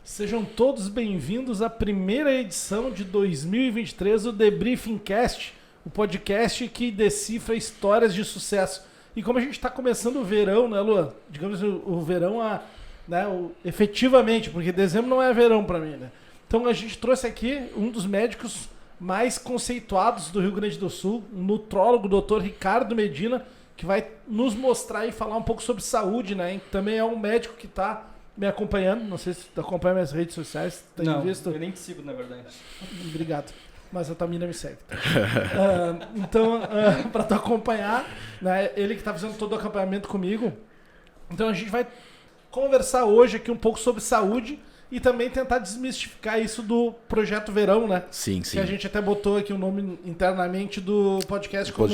Sejam todos bem-vindos à primeira edição de 2023 do The Briefing Cast, o podcast que decifra histórias de sucesso. E como a gente está começando o verão, né, Lua? Digamos o verão efetivamente, porque dezembro não é verão para mim, né? Então a gente trouxe aqui um dos médicos mais conceituados do Rio Grande do Sul, um nutrólogo, o Dr. Ricardo Medina, que vai nos mostrar e falar um pouco sobre saúde, né? Também é um médico que está me acompanhando, não sei se tu acompanha minhas redes sociais, tem não, visto? Eu nem te sigo, na verdade. Obrigado, mas a Tamina me segue. Para tu acompanhar, né, ele que está fazendo todo o acompanhamento comigo, então a gente vai conversar hoje aqui um pouco sobre saúde e também tentar desmistificar isso do Projeto Verão, né? Sim. Que a gente até botou aqui o nome internamente do podcast como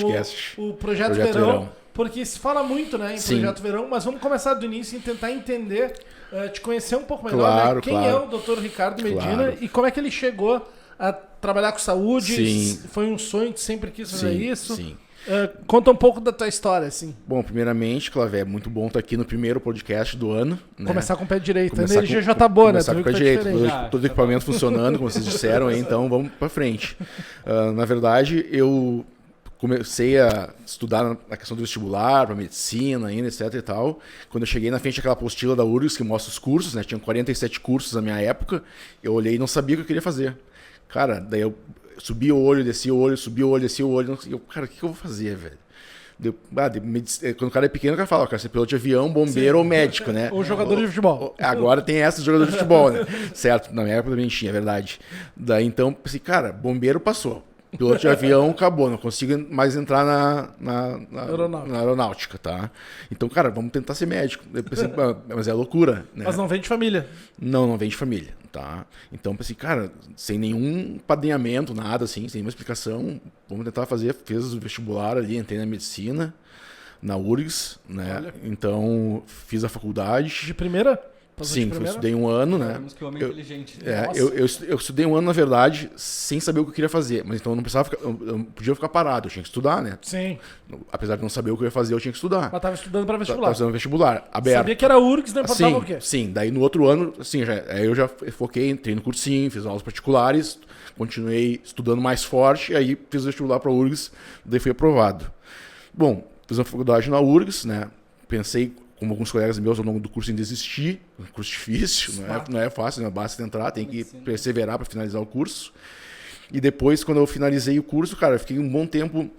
o Projeto Verão. Porque se fala muito, né, em Projeto Verão, mas vamos começar do início e tentar entender, te conhecer um pouco melhor, né? Quem é o Dr. Ricardo Medina e como é que ele chegou a trabalhar com saúde. Sim. Foi um sonho que sempre quis fazer isso? Sim. Conta um pouco da tua história, assim. Bom, primeiramente, Clavé, é muito bom estar aqui no primeiro podcast do ano. Né? Começar com o pé direito. A energia já tá boa, né? Começar com o pé direito. Todo o equipamento funcionando, como vocês disseram, aí, então vamos para frente. Na verdade, eu comecei a estudar na questão do vestibular, para medicina, ainda, etc e tal. Quando eu cheguei na frente daquela apostila da URGS que mostra os cursos, né? Tinham 47 cursos na minha época. Eu olhei e não sabia o que eu queria fazer. Cara, daí eu subi o olho, desci o olho, subi o olho, desci o olho. Eu, cara, o que eu vou fazer, velho? Quando o cara é pequeno, o cara fala, eu quero ser piloto de avião, bombeiro ou médico, né? Ou jogador de futebol. Agora tem essa de jogador de futebol, né? Certo, na minha época também tinha, é verdade. Daí então, pensei, cara, bombeiro passou. Piloto de avião acabou, não consigo mais entrar na aeronáutica, tá? Então, cara, vamos tentar ser médico. Eu pensei, mas é loucura, né? Mas não vem de família. Não vem de família, tá? Então, pensei, cara, sem nenhum padrinhamento, nada assim, sem nenhuma explicação, vamos tentar fazer. Fiz o vestibular ali, entrei na medicina, na URGS, né? Olha. Então, fiz a faculdade. De primeira? Sim, eu estudei um ano, né? Que homem inteligente. Eu estudei um ano, na verdade, sem saber o que eu queria fazer. Mas então eu não podia ficar parado, eu tinha que estudar, né? Sim. Apesar de não saber o que eu ia fazer, eu tinha que estudar. Mas tava estudando para vestibular. Tava estudando vestibular, aberto. Sabia que era URGS, não importava o quê? Sim, daí no outro ano, assim, aí eu já foquei, entrei no cursinho, fiz aulas particulares, continuei estudando mais forte, e aí fiz o vestibular para URGS, daí fui aprovado. Bom, fiz a faculdade na URGS, né? Pensei, como alguns colegas meus ao longo do curso, em desistir. Um curso difícil, não é fácil, não basta entrar, tem que perseverar para finalizar o curso. E depois, quando eu finalizei o curso, cara, eu fiquei um bom tempo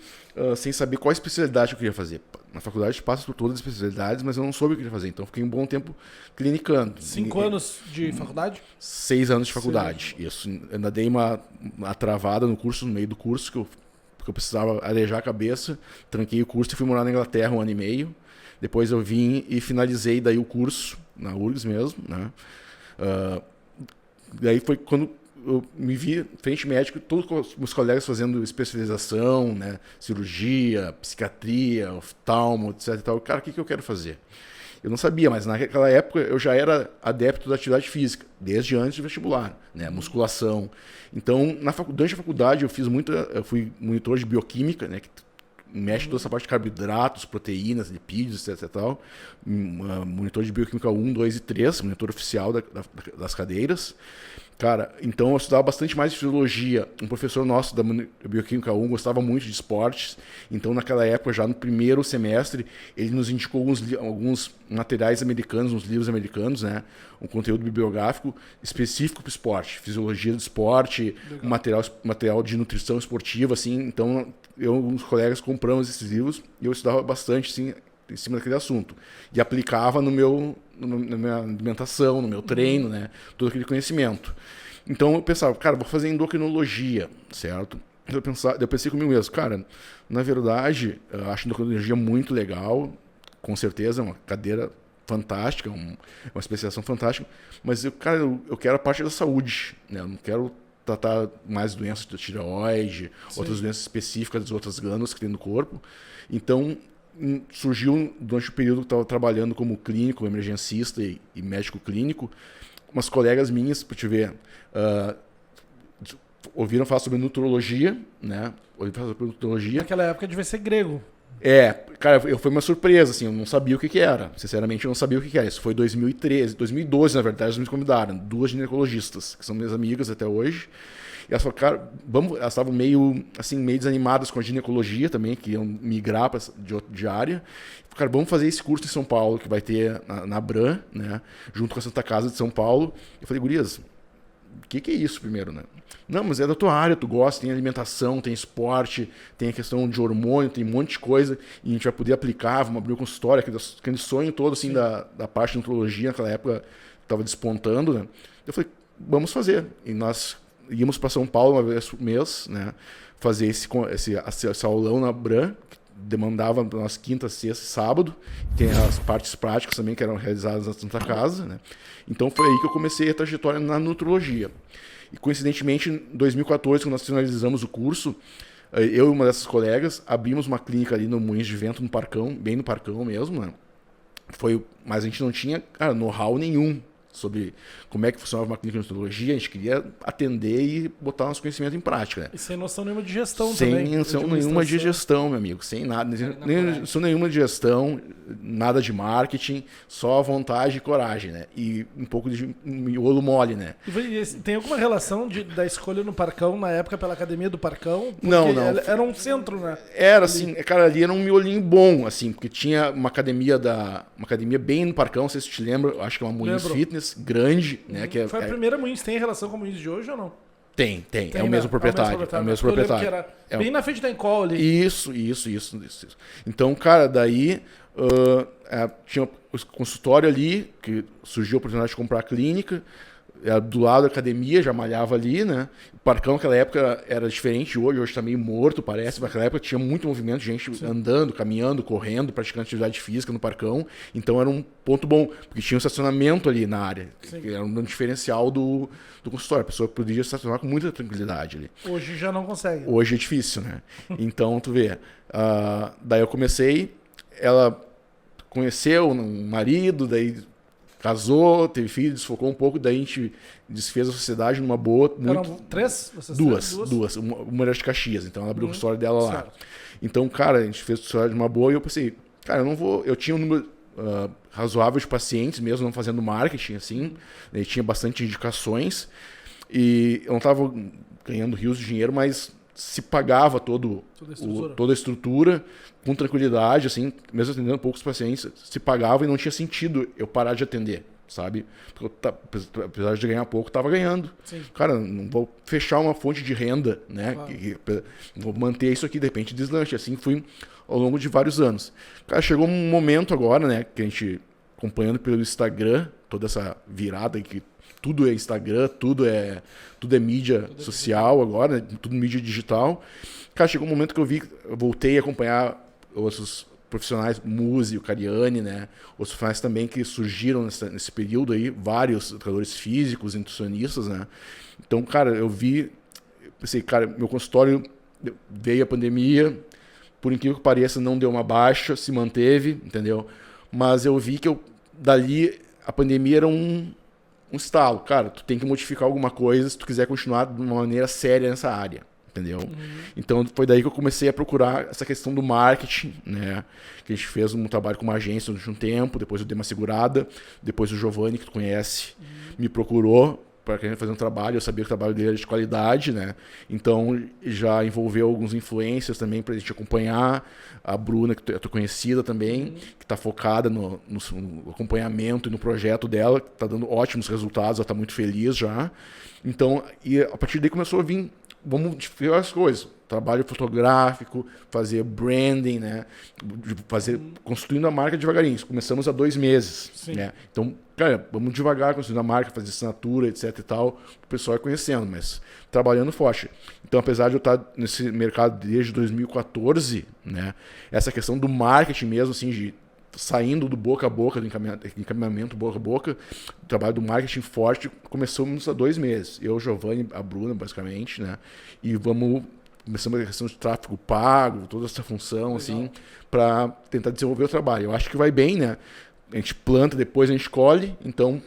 sem saber qual especialidade eu queria fazer. Na faculdade passa por todas as especialidades, mas eu não soube o que eu queria fazer. Então, eu fiquei um bom tempo clinicando. 5 anos de faculdade? 6 anos de faculdade. Isso. Eu ainda dei uma travada no curso, no meio do curso, que eu precisava arejar a cabeça. Tranquei o curso e fui morar na Inglaterra 1 ano e meio. Depois eu vim e finalizei daí o curso, na URGS mesmo, né? Daí foi quando eu me vi frente médico, todos os meus colegas fazendo especialização, né? Cirurgia, psiquiatria, oftalmo, etc e tal. Cara, o que eu quero fazer? Eu não sabia, mas naquela época eu já era adepto da atividade física, desde antes do vestibular, né? Musculação. Então, durante a faculdade eu fui monitor de bioquímica, né? Que mexe toda essa parte de carboidratos, proteínas, lipídios, etc e tal. Monitor de bioquímica 1, 2 e 3, monitor oficial das cadeiras. Cara, então eu estudava bastante mais de fisiologia. Um professor nosso da bioquímica 1 gostava muito de esportes. Então, naquela época, já no primeiro semestre, ele nos indicou alguns materiais americanos, uns livros americanos, né? Um conteúdo bibliográfico específico para o esporte. Fisiologia do esporte, material de nutrição esportiva, assim. Então, eu e uns colegas compramos esses livros e eu estudava bastante, assim, em cima daquele assunto. E aplicava na minha alimentação, no meu treino, né? Todo aquele conhecimento. Então eu pensava, cara, vou fazer endocrinologia, certo? Eu pensei comigo mesmo, cara, na verdade, eu acho endocrinologia muito legal, com certeza, é uma cadeira fantástica, uma especialização fantástica, mas eu quero a parte da saúde, né? Eu não quero tratar mais doenças da tireoide, outras doenças específicas das outras glândulas que tem no corpo. Então, surgiu, durante o período que eu estava trabalhando como clínico, emergencista e médico clínico, umas colegas minhas, para te ver, ouviram falar sobre nutrologia, né? Naquela época devia ser grego. Cara, foi uma surpresa, assim, eu não sabia o que que era. Sinceramente, eu não sabia o que que era. Isso foi 2013, 2012, na verdade, eles me convidaram. 2 ginecologistas, que são minhas amigas até hoje. E elas falaram, cara, elas estavam meio desanimadas com a ginecologia também, que iam migrar de área. Cara, vamos fazer esse curso em São Paulo, que vai ter na Abram, né, junto com a Santa Casa de São Paulo. Eu falei, gurias, o que é isso primeiro, né? Não, mas é da tua área, tu gosta, tem alimentação, tem esporte, tem a questão de hormônio, tem um monte de coisa, e a gente vai poder aplicar, vamos abrir um consultório, aquele sonho todo, assim, da parte de nutrologia, naquela época, estava despontando, né? Eu falei, vamos fazer. E nós íamos para São Paulo uma vez por mês, né? Fazer esse aulão na Abram, que demandava nas quintas, sexta e sábado. Tem as partes práticas também que eram realizadas na Santa Casa, né? Então foi aí que eu comecei a trajetória na nutrologia. E coincidentemente, em 2014, quando nós finalizamos o curso, eu e uma dessas colegas abrimos uma clínica ali no Moinhos de Vento, no Parcão, bem no Parcão mesmo, né? Mas a gente não tinha, cara, know-how nenhum sobre como é que funcionava uma clínica de nutrologia. A gente queria atender e botar nosso conhecimento em prática, né? E sem noção nenhuma de gestão sem também. Sem noção nenhuma de gestão, meu amigo. Sem nada. Sem nenhuma de gestão, nada de marketing, só vontade e coragem, né? E um pouco de miolo mole, né? E tem alguma relação da escolha no Parcão, na época, pela Academia do Parcão? Porque não. Era um centro, né? Era assim, cara, ali era um miolinho bom, assim, porque tinha uma academia bem no Parcão, não sei se tu te lembra, acho que é uma Moinhos Fitness, grande, né? Que Foi a primeira Moinhos. Tem relação com a Moinhos de hoje ou não? Tem. É o mesmo proprietário. É o mesmo proprietário. Que era bem na frente da Encol ali. Isso. Então, cara, daí tinha o consultório ali, que surgiu a oportunidade de comprar a clínica. Do lado da academia, já malhava ali, né? O Parcão naquela época era diferente de hoje tá meio morto, parece. Naquela época tinha muito movimento, gente andando, caminhando, correndo, praticando atividade física no Parcão. Então era um ponto bom, porque tinha um estacionamento ali na área, que era um diferencial do consultório. A pessoa podia estacionar com muita tranquilidade ali. Hoje já não consegue. Hoje é difícil, né? Então, tu vê. Daí eu comecei, ela conheceu um marido, daí casou, teve filho, desfocou um pouco, daí a gente desfez a sociedade numa boa. Eram 3? Duas. Uma era de Caxias, então ela abriu a história dela lá. Certo. Então, cara, a gente fez a sociedade numa boa e eu pensei, cara, eu não vou. Eu tinha um número razoável de pacientes mesmo, não fazendo marketing, assim, né, tinha bastante indicações e eu não estava ganhando rios de dinheiro, mas se pagava toda a estrutura com tranquilidade, assim, mesmo atendendo poucos pacientes, se pagava e não tinha sentido eu parar de atender, sabe? Porque eu, apesar de ganhar pouco, estava ganhando. Sim. Cara, não vou fechar uma fonte de renda, né? Claro. Vou manter isso aqui, de repente deslanche. Assim fui ao longo de vários anos. Cara, chegou um momento agora, né, que a gente, acompanhando pelo Instagram, toda essa virada que tudo é Instagram, tudo é mídia social agora, né? Tudo mídia digital. Cara, chegou um momento que eu voltei a acompanhar outros profissionais, Muzi, o Cariani, né? Outros profissionais também que surgiram nesse período aí, vários educadores físicos, nutricionistas, né? Então, cara, eu pensei, cara, meu consultório veio a pandemia, por incrível que pareça, não deu uma baixa, se manteve, entendeu? Mas eu vi que dali a pandemia era um estalo. Cara, tu tem que modificar alguma coisa se tu quiser continuar de uma maneira séria nessa área, entendeu? Então foi daí que eu comecei a procurar essa questão do marketing, né? Que a gente fez um trabalho com uma agência durante um tempo, depois eu dei uma segurada, depois o Giovanni, que tu conhece, me procurou para querer fazer um trabalho, eu sabia que o trabalho dele era de qualidade, né? Então já envolveu alguns influencers também para a gente acompanhar, a Bruna, que é tua conhecida também, que está focada no acompanhamento e no projeto dela, que está dando ótimos resultados, ela está muito feliz já. Então, e a partir daí começou a vir, vamos ver as coisas, trabalho fotográfico, fazer branding, né? Construindo a marca devagarinho. Começamos há 2 meses, né? Então, cara, vamos devagar construindo a marca, fazer assinatura, etc e tal, o pessoal ir conhecendo, mas trabalhando forte. Então, apesar de eu estar nesse mercado desde 2014, né? Essa questão do marketing mesmo, assim, de saindo do boca a boca, do encaminhamento boca a boca, o trabalho do marketing forte, começamos há 2 meses. Eu, Giovanni, a Bruna, basicamente, né? E começamos a questão de tráfego pago, toda essa função, legal, assim, para tentar desenvolver o trabalho. Eu acho que vai bem, né? A gente planta, depois a gente colhe, então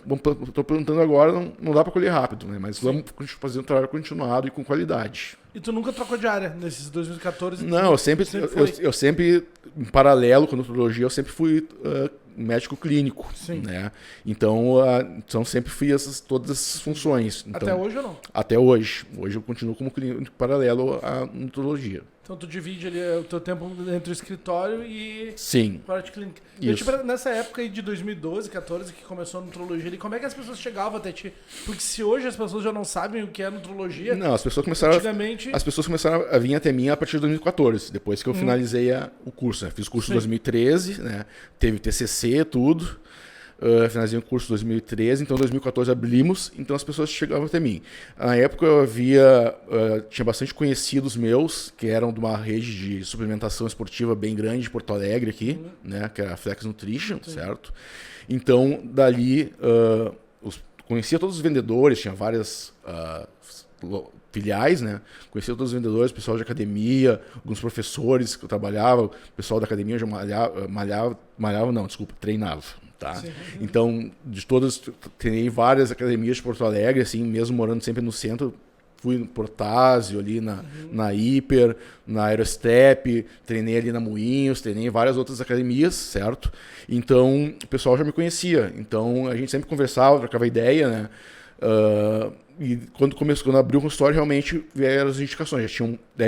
estou plantando agora, não dá para colher rápido, né? Mas vamos fazer um trabalho continuado e com qualidade. E tu nunca trocou de área nesses 2014? Não, eu sempre, em paralelo com a nutrologia, eu sempre fui médico clínico. Sim. Né? Então sempre fui todas essas funções. Então, Até hoje ou não? Até hoje. Hoje eu continuo como clínico paralelo à nutrologia. Então tu divide ali o teu tempo entre o escritório e Sim. parte clínica. Isso. Eu, tipo, nessa época aí de 2012, 14, que começou a nutrologia ali, como é que as pessoas chegavam até ti? Porque se hoje as pessoas já não sabem o que é nutrologia, Não, as pessoas começaram antigamente... As pessoas começaram a vir até mim a partir de 2014, depois que eu finalizei o curso. Né? Fiz o curso em 2013, né? Teve TCC, tudo. Finalizei o curso em 2013, então em 2014 abrimos, então as pessoas chegavam até mim. Na época eu tinha bastante conhecidos meus, que eram de uma rede de suplementação esportiva bem grande de Porto Alegre aqui, né, que era a Flex Nutrition, certo? Então, dali, conhecia todos os vendedores, tinha várias filiais, né? Conhecia todos os vendedores, pessoal de academia, alguns professores que eu trabalhava, o pessoal da academia eu já treinava. Tá? Então, de todas, treinei várias academias de Porto Alegre, assim, mesmo morando sempre no centro. Fui no Portásio, ali na Hiper, na Aerostep, treinei ali na Moinhos, treinei em várias outras academias, certo? Então, o pessoal já me conhecia. Então, a gente sempre conversava, trocava ideia, né? E quando abriu o consultório, realmente vieram as indicações.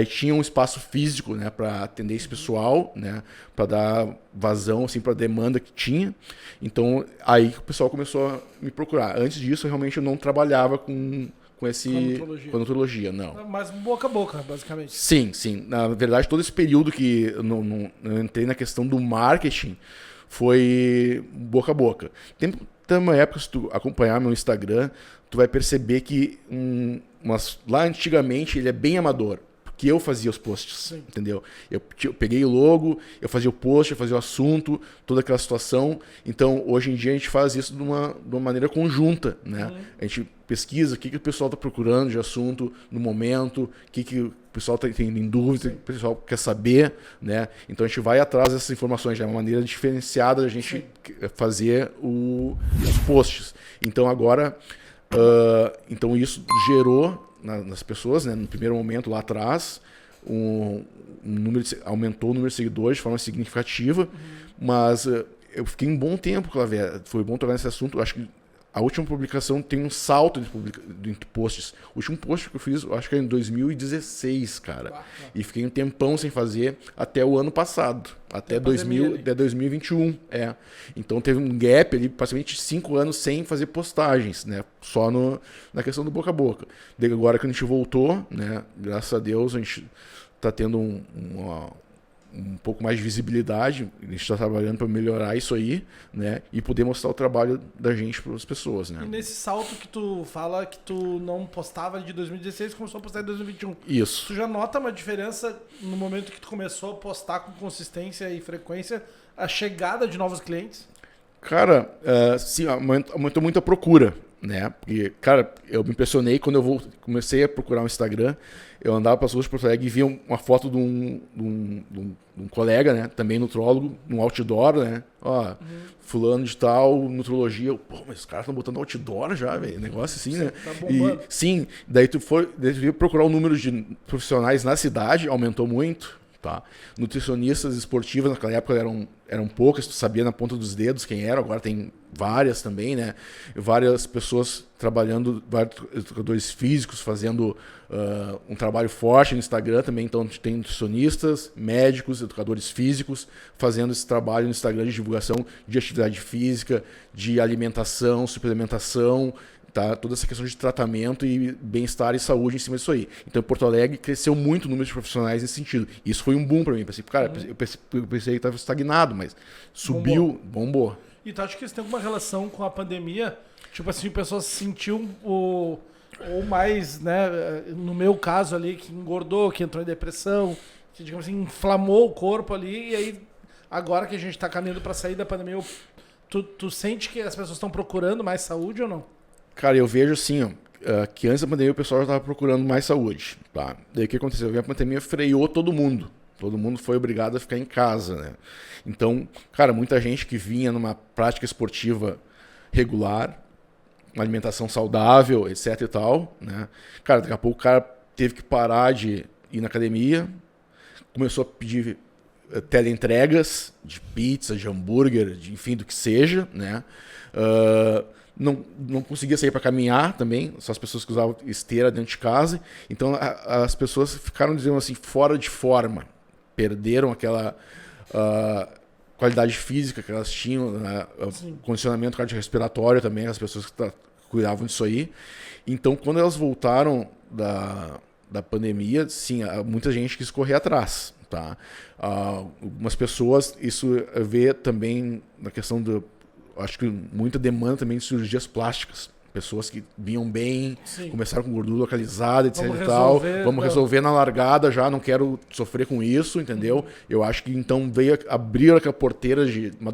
Tinha um espaço físico, né, para atender esse pessoal, né, para dar vazão assim, para a demanda que tinha. Então, aí que o pessoal começou a me procurar. Antes disso, realmente eu não trabalhava com a nutrologia, não. Mas boca a boca, basicamente. Sim. Na verdade, todo esse período que eu entrei na questão do marketing foi boca a boca. Tem uma época, se tu acompanhar meu Instagram, tu vai perceber que lá antigamente ele é bem amador, porque eu fazia os posts, entendeu? Eu peguei o logo, eu fazia o post, eu fazia o assunto, toda aquela situação. Então, hoje em dia a gente faz isso de uma maneira conjunta, né? A gente pesquisa o que o pessoal está procurando de assunto no momento, o que o pessoal tem em dúvida, o que o pessoal quer saber, né? Então a gente vai atrás dessas informações, é uma maneira diferenciada da gente fazer os posts. Então agora, então isso gerou nas pessoas, né, no primeiro momento lá atrás, aumentou o número de seguidores de forma significativa, mas eu fiquei um bom tempo, Clavé, foi bom tocar nesse assunto. Eu acho que a última publicação tem um salto de posts. O último post que eu fiz, eu acho que é em 2016, cara. E fiquei um tempão sem fazer até o ano passado. Até 2021. Então teve um gap ali, praticamente 5 anos sem fazer postagens, né? Só na questão do boca a boca. Daí agora que a gente voltou, né? Graças a Deus a gente tá tendo um pouco mais de visibilidade, a gente está trabalhando para melhorar isso aí, né? E poder mostrar o trabalho da gente para as pessoas, né? E nesse salto que tu fala que tu não postava de 2016, começou a postar em 2021. Isso. Tu já nota uma diferença no momento que tu começou a postar com consistência e frequência, a chegada de novos clientes? Cara, sim, aumentou muito a procura, né? Porque, cara, eu me impressionei quando comecei a procurar um Instagram. Eu andava para as ruas de Porto Alegre e via uma foto de um colega, né? Também nutrólogo, num outdoor, né? Ó, fulano de tal, nutrologia. Pô, mas os caras estão botando outdoor já, velho. Negócio assim, né? Tá bombando. Sim, daí tu veio procurar o número de profissionais na cidade, aumentou muito. Tá? Nutricionistas esportivas naquela época eram poucas, tu sabia na ponta dos dedos quem era, agora tem várias também, né? Várias pessoas trabalhando, vários educadores físicos fazendo um trabalho forte no Instagram também, então tem nutricionistas, médicos, educadores físicos fazendo esse trabalho no Instagram de divulgação de atividade física, de alimentação, suplementação, tá? Toda essa questão de tratamento e bem-estar e saúde em cima disso aí. Então, em Porto Alegre, cresceu muito o número de profissionais nesse sentido. Isso foi um boom para mim. Eu pensei que estava estagnado, mas subiu, bombou. E tu acha que isso tem alguma relação com a pandemia? Tipo assim, pessoas sentiam ou mais, né, no meu caso ali, que engordou, que entrou em depressão, que, digamos assim, inflamou o corpo ali, e aí, agora que a gente está caminhando para sair da pandemia, tu sente que as pessoas estão procurando mais saúde ou não? Cara, eu vejo assim, ó, que antes da pandemia o pessoal já estava procurando mais saúde. Tá? Daí o que aconteceu? A pandemia freou todo mundo. Todo mundo foi obrigado a ficar em casa, né? Então, cara, muita gente que vinha numa prática esportiva regular, uma alimentação saudável, etc e tal, né? Cara, daqui a pouco o cara teve que parar de ir na academia, começou a pedir teleentregas de pizza, de hambúrguer, de, enfim, do que seja, né? Não conseguia sair para caminhar também, só as pessoas que usavam esteira dentro de casa. Então as pessoas ficaram, dizendo assim, fora de forma, perderam aquela qualidade física que elas tinham, né? Condicionamento cardiorrespiratório também, as pessoas que cuidavam disso aí. Então, quando elas voltaram da pandemia, sim, muita gente quis correr atrás. Tá? Algumas pessoas, isso vê também na questão do... Acho que muita demanda também de cirurgias plásticas. Pessoas que vinham bem, começaram com gordura localizada, etc e tal. Vamos resolver na largada já, não quero sofrer com isso, entendeu? Eu acho que então veio abrir aquela porteira de uma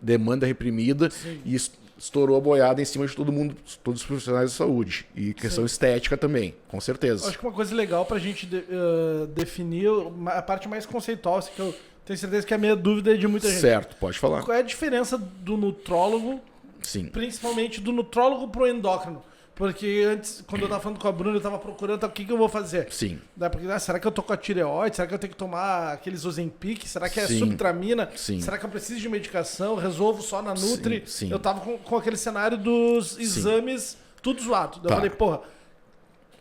demanda reprimida e estourou a boiada em cima de todo mundo, todos os profissionais de saúde. E questão estética também, com certeza. Acho que uma coisa legal pra gente definir a parte mais conceitual, assim, que eu tenho certeza que a minha dúvida é de muita gente. Certo, pode falar. Qual é a diferença do nutrólogo, principalmente do nutrólogo pro endócrino? Porque antes, quando eu tava falando com a Bruna, eu tava procurando o que eu vou fazer. Sim. Porque, será que eu tô com a tireoide? Será que eu tenho que tomar aqueles Ozempic? Será que é subtramina? Sim. Será que eu preciso de medicação? Resolvo só na Nutri? Sim. Eu tava com aquele cenário dos exames tudo zoado. Daí eu falei, porra,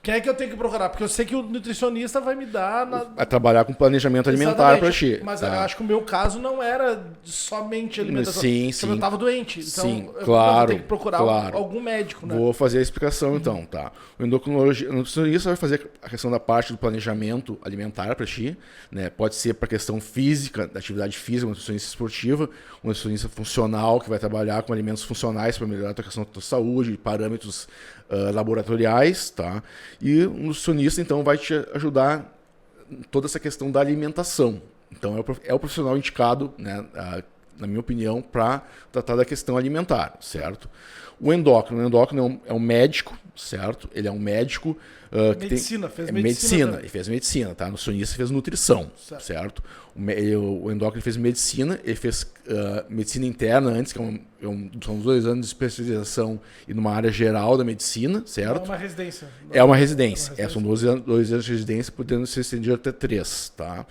quem é que eu tenho que procurar? Porque eu sei que o nutricionista vai me dar... Vai trabalhar com planejamento alimentar para ti. Mas eu acho que o meu caso não era somente alimentação. Sim. Eu tava doente. Então, claro. Eu tenho que procurar algum médico, né? Vou fazer a explicação, então, tá? O nutricionista vai fazer a questão da parte do planejamento alimentar para ti, né? Pode ser para questão física, da atividade física, uma nutricionista esportiva, um nutricionista funcional, que vai trabalhar com alimentos funcionais para melhorar a questão da tua saúde, parâmetros laboratoriais, tá? E o nutricionista, então, vai te ajudar em toda essa questão da alimentação. Então, é o profissional indicado, né, na minha opinião, para tratar da questão alimentar, certo? O endócrino é um médico, certo? Ele é um médico fez medicina. Ele fez medicina, tá? O nutricionista fez nutrição, certo? O endócrino fez medicina, ele fez medicina interna antes, que são 2 anos de especialização e numa área geral da medicina, certo? É uma residência. É uma residência. São 2 anos de residência, podendo ser estendido até 3, tá?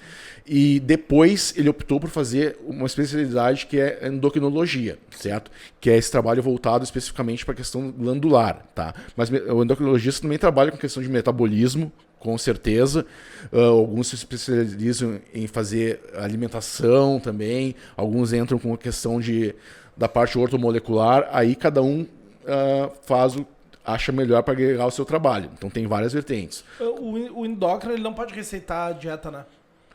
E depois ele optou por fazer uma especialidade que é endocrinologia, certo? Que é esse trabalho voltado especificamente para a questão glandular, tá? Mas o endocrinologista também trabalha com questão de metabolismo, com certeza. Alguns se especializam em fazer alimentação também, alguns entram com a questão da parte ortomolecular, aí cada um acha melhor para agregar o seu trabalho. Então tem várias vertentes. O endócrino ele não pode receitar dieta, né?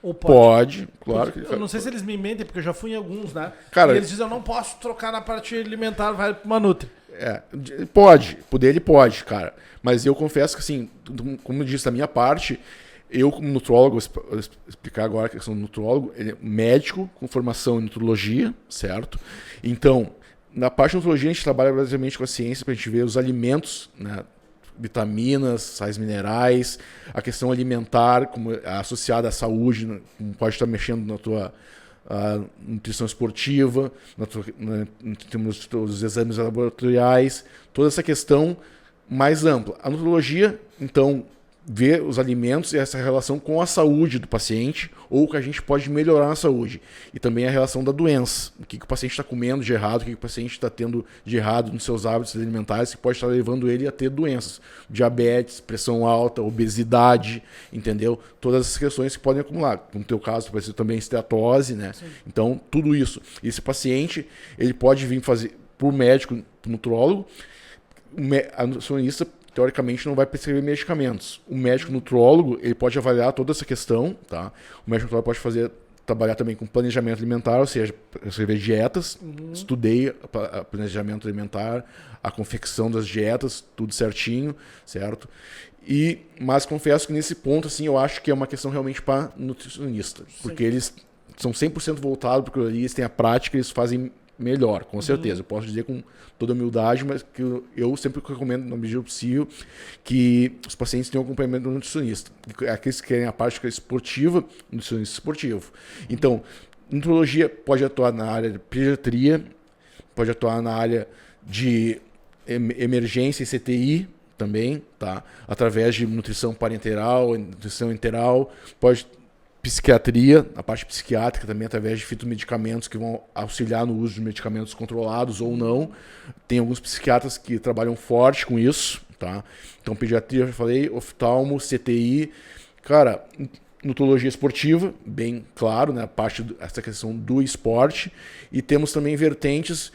Ou pode, claro. Eu não sei se eles me mentem, porque eu já fui em alguns, né? Cara, e eles dizem, eu não posso trocar na parte alimentar, vai para uma Nutri. Ele pode, cara. Mas eu confesso que, assim, como eu disse da minha parte, eu como nutrólogo, vou explicar agora a questão do nutrólogo, ele é médico com formação em nutrologia, certo? Então, na parte de nutrologia a gente trabalha basicamente com a ciência para a gente ver os alimentos, né? Vitaminas, sais minerais, a questão alimentar como associada à saúde, como pode estar mexendo na tua nutrição esportiva, nos exames laboratoriais, toda essa questão mais ampla. A nutrologia, então, vê os alimentos e essa relação com a saúde do paciente ou o que a gente pode melhorar na saúde. E também a relação da doença. O que o paciente está comendo de errado, o que o paciente está tendo de errado nos seus hábitos alimentares, que pode estar levando ele a ter doenças. Diabetes, pressão alta, obesidade, entendeu? Todas essas questões que podem acumular. No teu caso, pode ser também esteatose, né? Sim. Então, tudo isso. Esse paciente, ele pode vir fazer para o médico, para o nutrólogo, a nutricionista teoricamente não vai prescrever medicamentos. O médico nutrólogo, ele pode avaliar toda essa questão, tá? O médico nutrólogo pode trabalhar também com planejamento alimentar, ou seja, prescrever dietas. Estudei o planejamento alimentar, a confecção das dietas, tudo certinho, certo? Mas confesso que nesse ponto, assim, eu acho que é uma questão realmente para nutricionista, porque eles são 100% voltados para aquilo ali, eles têm a prática, eles fazem melhor, com certeza. Eu posso dizer com toda humildade, mas que eu sempre recomendo, na medida do possível, que os pacientes tenham acompanhamento do nutricionista. Aqueles que querem a parte esportiva, nutricionista esportivo. Então, nutrologia pode atuar na área de pediatria, pode atuar na área de emergência e CTI, também, tá? Através de nutrição parenteral, nutrição enteral, pode psiquiatria, a parte psiquiátrica também, através de fitomedicamentos que vão auxiliar no uso de medicamentos controlados ou não. Tem alguns psiquiatras que trabalham forte com isso, tá? Então, pediatria, já falei, oftalmo, CTI, cara, nutologia esportiva, bem claro, né? Essa questão do esporte. E temos também vertentes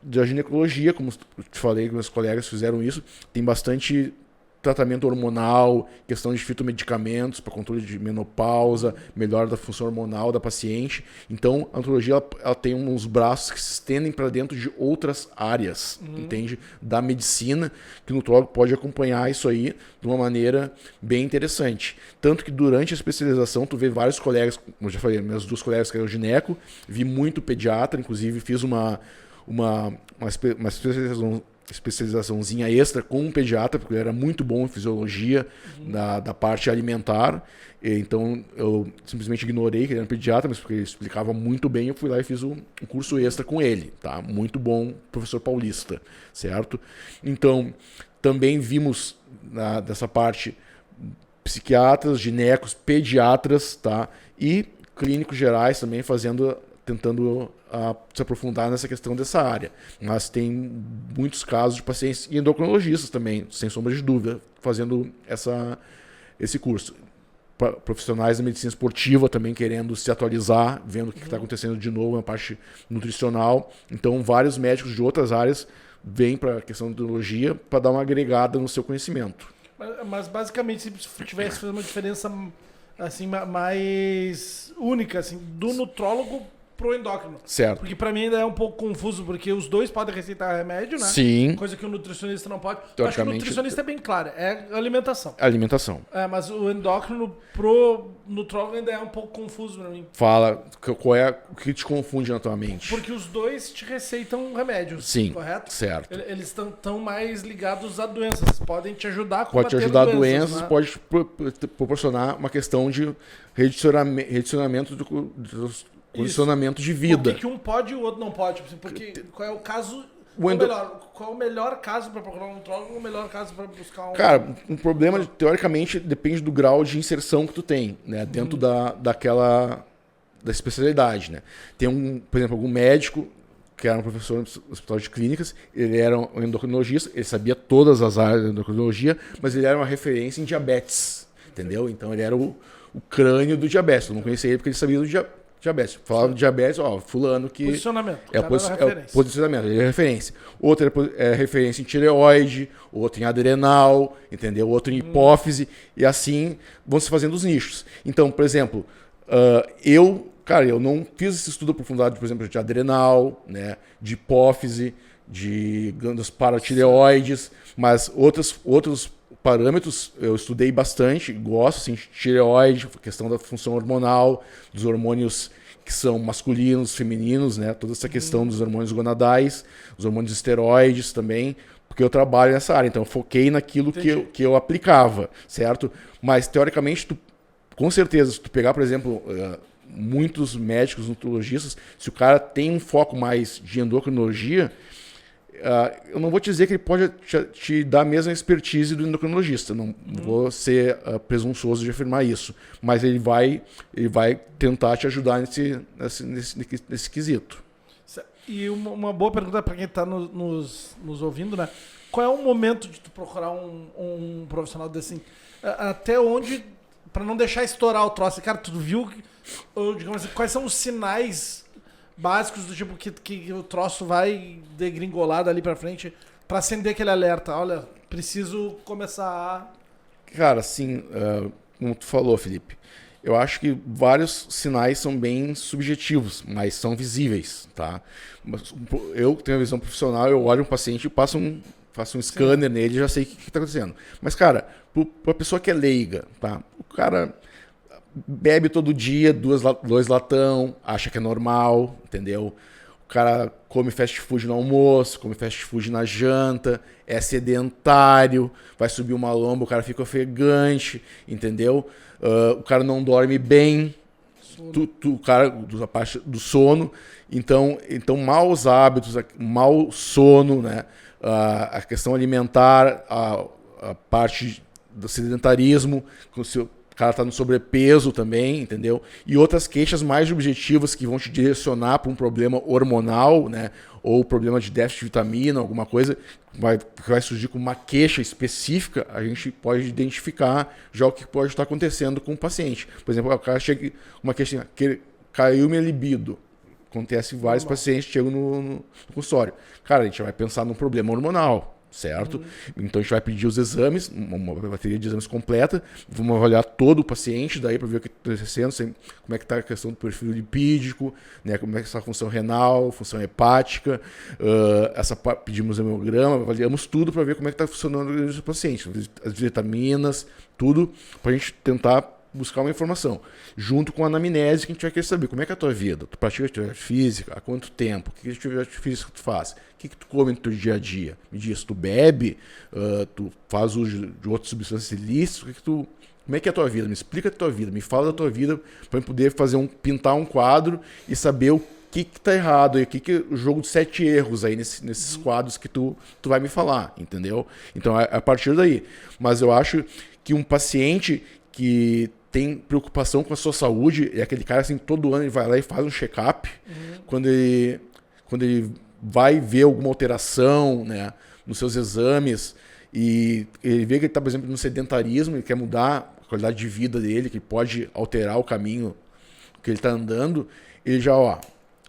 da ginecologia, como te falei, que meus colegas fizeram isso. Tem bastante tratamento hormonal, questão de fitomedicamentos para controle de menopausa, melhora da função hormonal da paciente. Então, a odontologia ela tem uns braços que se estendem para dentro de outras áreas, entende? Da medicina, que o nutrólogo pode acompanhar isso aí de uma maneira bem interessante. Tanto que durante a especialização, tu vê vários colegas, como eu já falei, meus 2 colegas que eram gineco, vi muito pediatra, inclusive fiz uma especializaçãozinha extra com um pediatra, porque ele era muito bom em fisiologia da parte alimentar. Então eu simplesmente ignorei que ele era um pediatra, mas porque ele explicava muito bem, eu fui lá e fiz um curso extra com ele, tá? Muito bom, professor paulista, certo? Então também vimos dessa parte psiquiatras, ginecos, pediatras, tá? E clínicos gerais também tentando se aprofundar nessa questão dessa área. Mas tem muitos casos de pacientes e endocrinologistas também, sem sombra de dúvida, fazendo esse curso. Profissionais da medicina esportiva também querendo se atualizar, vendo o que está acontecendo de novo na parte nutricional. Então, vários médicos de outras áreas vêm para a questão da endocrinologia para dar uma agregada no seu conhecimento. Mas basicamente, se tivesse fazer uma diferença assim, mais única assim, do nutrólogo pro endócrino. Certo. Porque pra mim ainda é um pouco confuso, porque os dois podem receitar remédio, né? Sim. Coisa que o nutricionista não pode. Eu acho que o nutricionista é bem claro, é alimentação. Alimentação. Mas o endócrino pro nutrólogo ainda é um pouco confuso pra mim. Fala, o que te confunde na tua mente? Porque os dois te receitam remédios, sim, correto? Certo. Eles estão mais ligados a doenças, podem te ajudar a combater doenças. Pode te ajudar a doenças, né? Pode proporcionar uma questão de redicionamento dos condicionamento de vida. Por que um pode e o outro não pode? Porque qual é o caso... Qual é o melhor caso para procurar um nutrólogo ou o melhor caso para buscar um... Cara, um problema, teoricamente, depende do grau de inserção que tu tem, né? Dentro da especialidade, né? Tem, por exemplo, algum médico que era um professor no hospital de clínicas, ele era um endocrinologista, ele sabia todas as áreas da endocrinologia, mas ele era uma referência em diabetes, entendeu? Então ele era o crânio do diabetes. Eu não conhecia ele porque ele sabia do diabetes. Falava de diabetes, fulano que... Posicionamento. É o posicionamento, ele é referência. Outro é referência em tireoide, outro em adrenal, entendeu? Outro em hipófise, e assim vão se fazendo os nichos. Então, por exemplo, eu não fiz esse estudo aprofundado, por exemplo, de adrenal, né, de hipófise, de glândulas paratireoides, mas outros parâmetros eu estudei bastante, gosto, assim, tireoide, questão da função hormonal, dos hormônios que são masculinos, femininos, né? Toda essa questão dos hormônios gonadais, os hormônios esteroides também, porque eu trabalho nessa área, então eu foquei naquilo que eu aplicava, certo? Mas, teoricamente, com certeza, se tu pegar, por exemplo, muitos médicos, nutrologistas, se o cara tem um foco mais de endocrinologia, eu não vou te dizer que ele pode te dar a mesma expertise do endocrinologista, não vou ser presunçoso de afirmar isso, mas ele vai tentar te ajudar nesse quesito. E uma boa pergunta para quem está nos ouvindo, né? Qual é o momento de tu procurar um profissional desse? Até onde, para não deixar estourar o troço? Cara, tu viu, digamos assim, quais são os sinais básicos do tipo que o troço vai degringolar dali pra frente pra acender aquele alerta? Olha, preciso começar a... Cara, assim, como tu falou, Felipe, eu acho que vários sinais são bem subjetivos, mas são visíveis, tá? Eu tenho a visão profissional, eu olho um paciente e faço um scanner nele e já sei o que tá acontecendo. Mas, cara, pra pessoa que é leiga, tá? O cara bebe todo dia, 2 latão, acha que é normal, entendeu? O cara come fast food no almoço, come fast food na janta, é sedentário, vai subir uma lomba, o cara fica ofegante, entendeu? O cara não dorme bem, o cara, a parte do sono, então maus hábitos, mau sono, né? a questão alimentar, a parte do sedentarismo, se o cara está no sobrepeso também, entendeu? E outras queixas mais objetivas que vão te direcionar para um problema hormonal, né? Ou problema de déficit de vitamina, alguma coisa que vai surgir com uma queixa específica, a gente pode identificar já o que pode estar acontecendo com o paciente. Por exemplo, o cara chega com uma queixa que caiu minha libido. Acontece, vários pacientes chegam no consultório. Cara, a gente vai pensar num problema hormonal. Certo? Então a gente vai pedir os exames, uma bateria de exames completa, vamos avaliar todo o paciente, daí para ver o que está acontecendo, como é que está a questão do perfil lipídico, né? Como é que está a função renal, função hepática, pedimos hemograma, avaliamos tudo para ver como é que está funcionando o organismo do paciente, as vitaminas, tudo, para a gente tentar buscar uma informação, junto com a anamnese que a gente vai querer saber como é que é a tua vida, tu pratica atividade física, há quanto tempo, que atividade física tu faz, o que tu come no teu dia a dia, me diz, tu bebe, tu faz uso de outras substâncias ilícitas, como é que é a tua vida, me explica a tua vida, me fala da tua vida, para eu poder pintar um quadro e saber o que tá errado, e o que o jogo de 7 erros aí nesses quadros que tu vai me falar, entendeu? Então é a partir daí, mas eu acho que um paciente que tem preocupação com a sua saúde, é aquele cara assim, todo ano ele vai lá e faz um check-up, quando ele vai ver alguma alteração, né, nos seus exames, e ele vê que ele está, por exemplo, no sedentarismo, ele quer mudar a qualidade de vida dele, que pode alterar o caminho que ele está andando, ele já,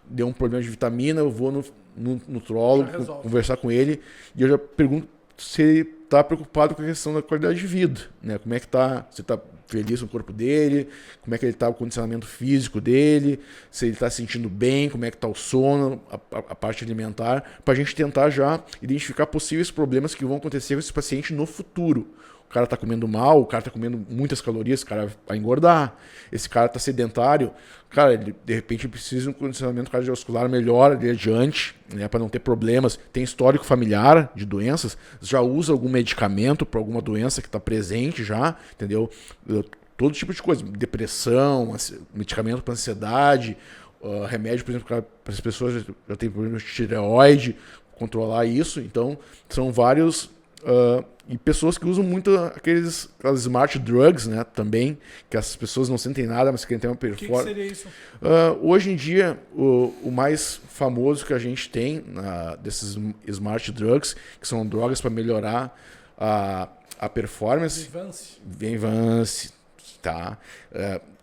deu um problema de vitamina, eu vou no nutrólogo, conversar com ele, e eu já pergunto se ele está preocupado com a questão da qualidade de vida, né? Como é que tá, se está feliz com o corpo dele, como é que ele está o condicionamento físico dele, se ele está se sentindo bem, como é que está o sono, a parte alimentar, para a gente tentar já identificar possíveis problemas que vão acontecer com esse paciente no futuro. O cara está comendo mal, o cara está comendo muitas calorias, o cara vai engordar. Esse cara está sedentário, cara, ele, de repente precisa de um condicionamento cardiovascular melhor ali adiante, né, para não ter problemas. Tem histórico familiar de doenças, já usa algum medicamento para alguma doença que está presente já, entendeu? Todo tipo de coisa, depressão, medicamento para ansiedade, remédio, por exemplo, para as pessoas que já têm problema de tireoide, controlar isso. Então, são vários... e pessoas que usam muito aquelas smart drugs, né, também, que as pessoas não sentem nada, mas querem ter uma performance. O que seria isso? Hoje em dia, o mais famoso que a gente tem desses smart drugs, que são drogas para melhorar a performance. Venvance, tá?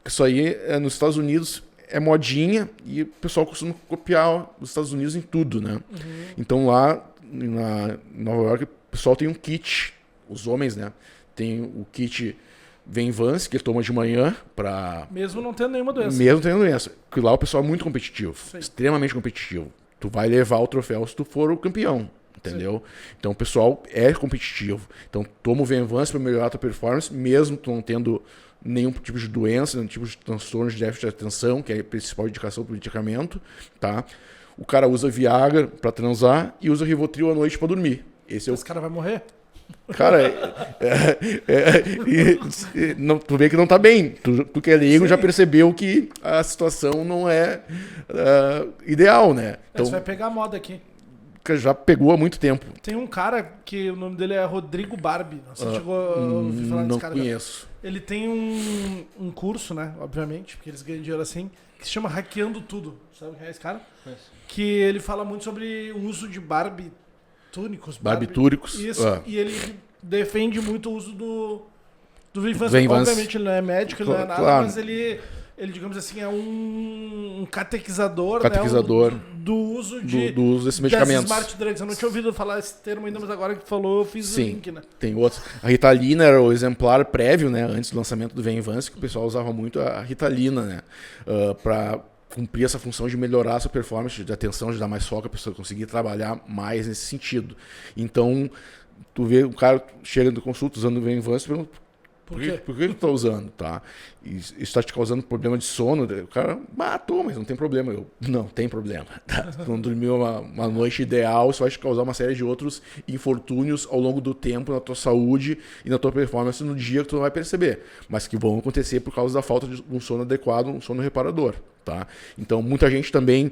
Isso aí, nos Estados Unidos, é modinha e o pessoal costuma copiar os Estados Unidos em tudo, né? Então lá, em Nova York, o pessoal tem um kit, os homens, né? Tem o kit Venvance, que ele toma de manhã para... Mesmo não tendo nenhuma doença. Mesmo tendo doença. Porque lá o pessoal é muito competitivo. Sim. Extremamente competitivo. Tu vai levar o troféu se tu for o campeão. Entendeu? Sim. Então o pessoal é competitivo. Então toma o Venvance para melhorar a tua performance, mesmo tu não tendo nenhum tipo de doença, nenhum tipo de transtorno de déficit de atenção, que é a principal indicação para o medicamento, tá? O cara usa Viagra para transar e usa Rivotril à noite para dormir. Esse cara vai morrer? Cara, não, tu vê que não tá bem. Tu que é leigo já percebeu que a situação não é ideal, né? Então, você vai pegar a moda aqui. Já pegou há muito tempo. Tem um cara que o nome dele é Rodrigo Barbie. Você chegou a ouvir falar desse cara? Não conheço. Ele tem um curso, né? Obviamente, porque eles ganham dinheiro assim, que se chama Hackeando Tudo. Sabe quem é esse cara? Conheço. Que ele fala muito sobre o uso de barbitúricos. Barbitúricos. Isso. E ele defende muito o uso do Venvance. Obviamente ele não é médico, ele não é nada, claro. Mas ele, digamos assim, é um catequizador. Né? Do uso desses medicamentos. Smart drugs. Eu não tinha ouvido falar esse termo ainda, mas agora que tu falou, eu fiz o link, né? Tem outros. A Ritalina era o exemplar prévio, né? Antes do lançamento do Venvance, que o pessoal usava muito a Ritalina, né? Para cumprir essa função de melhorar a sua performance de atenção, de dar mais foco, a pessoa conseguir trabalhar mais nesse sentido. Então, tu vê o cara chega no consulta usando o Venvance, por que tu tá usando, tá? Isso está te causando problema de sono. O cara, matou, mas não tem problema. Não, tem problema. Tá? Tu não dormiu uma noite ideal, isso vai te causar uma série de outros infortúnios ao longo do tempo na tua saúde e na tua performance no dia que tu não vai perceber, mas que vão acontecer por causa da falta de um sono adequado, um sono reparador, tá? Então, muita gente também,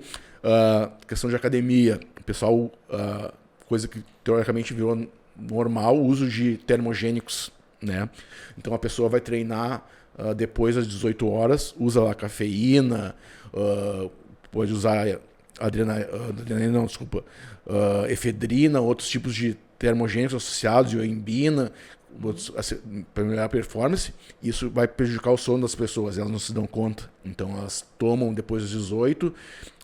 questão de academia, o pessoal coisa que teoricamente virou normal, o uso de termogênicos, né? Então a pessoa vai treinar depois das 18 horas, usa lá cafeína, pode usar efedrina, outros tipos de termogênicos associados, ioimbina, para melhorar a performance. Isso vai prejudicar o sono das pessoas, elas não se dão conta. Então elas tomam depois das 18,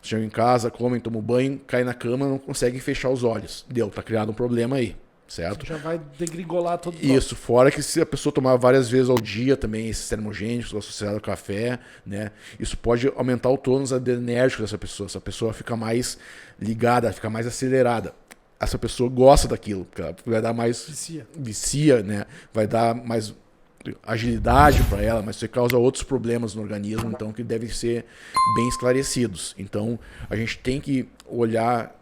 chegam em casa, comem, tomam banho, caem na cama, não conseguem fechar os olhos. Tá criado um problema aí. Certo? Já vai degringolar todo o Isso, fora que se a pessoa tomar várias vezes ao dia também esses termogênicos associados ao café, né? Isso pode aumentar o tônus adrenérgico dessa pessoa. Essa pessoa fica mais ligada, fica mais acelerada. Essa pessoa gosta daquilo, porque ela vai dar mais... Vicia, né? Vai dar mais agilidade para ela, mas isso causa outros problemas no organismo, então, que devem ser bem esclarecidos. Então, a gente tem que olhar...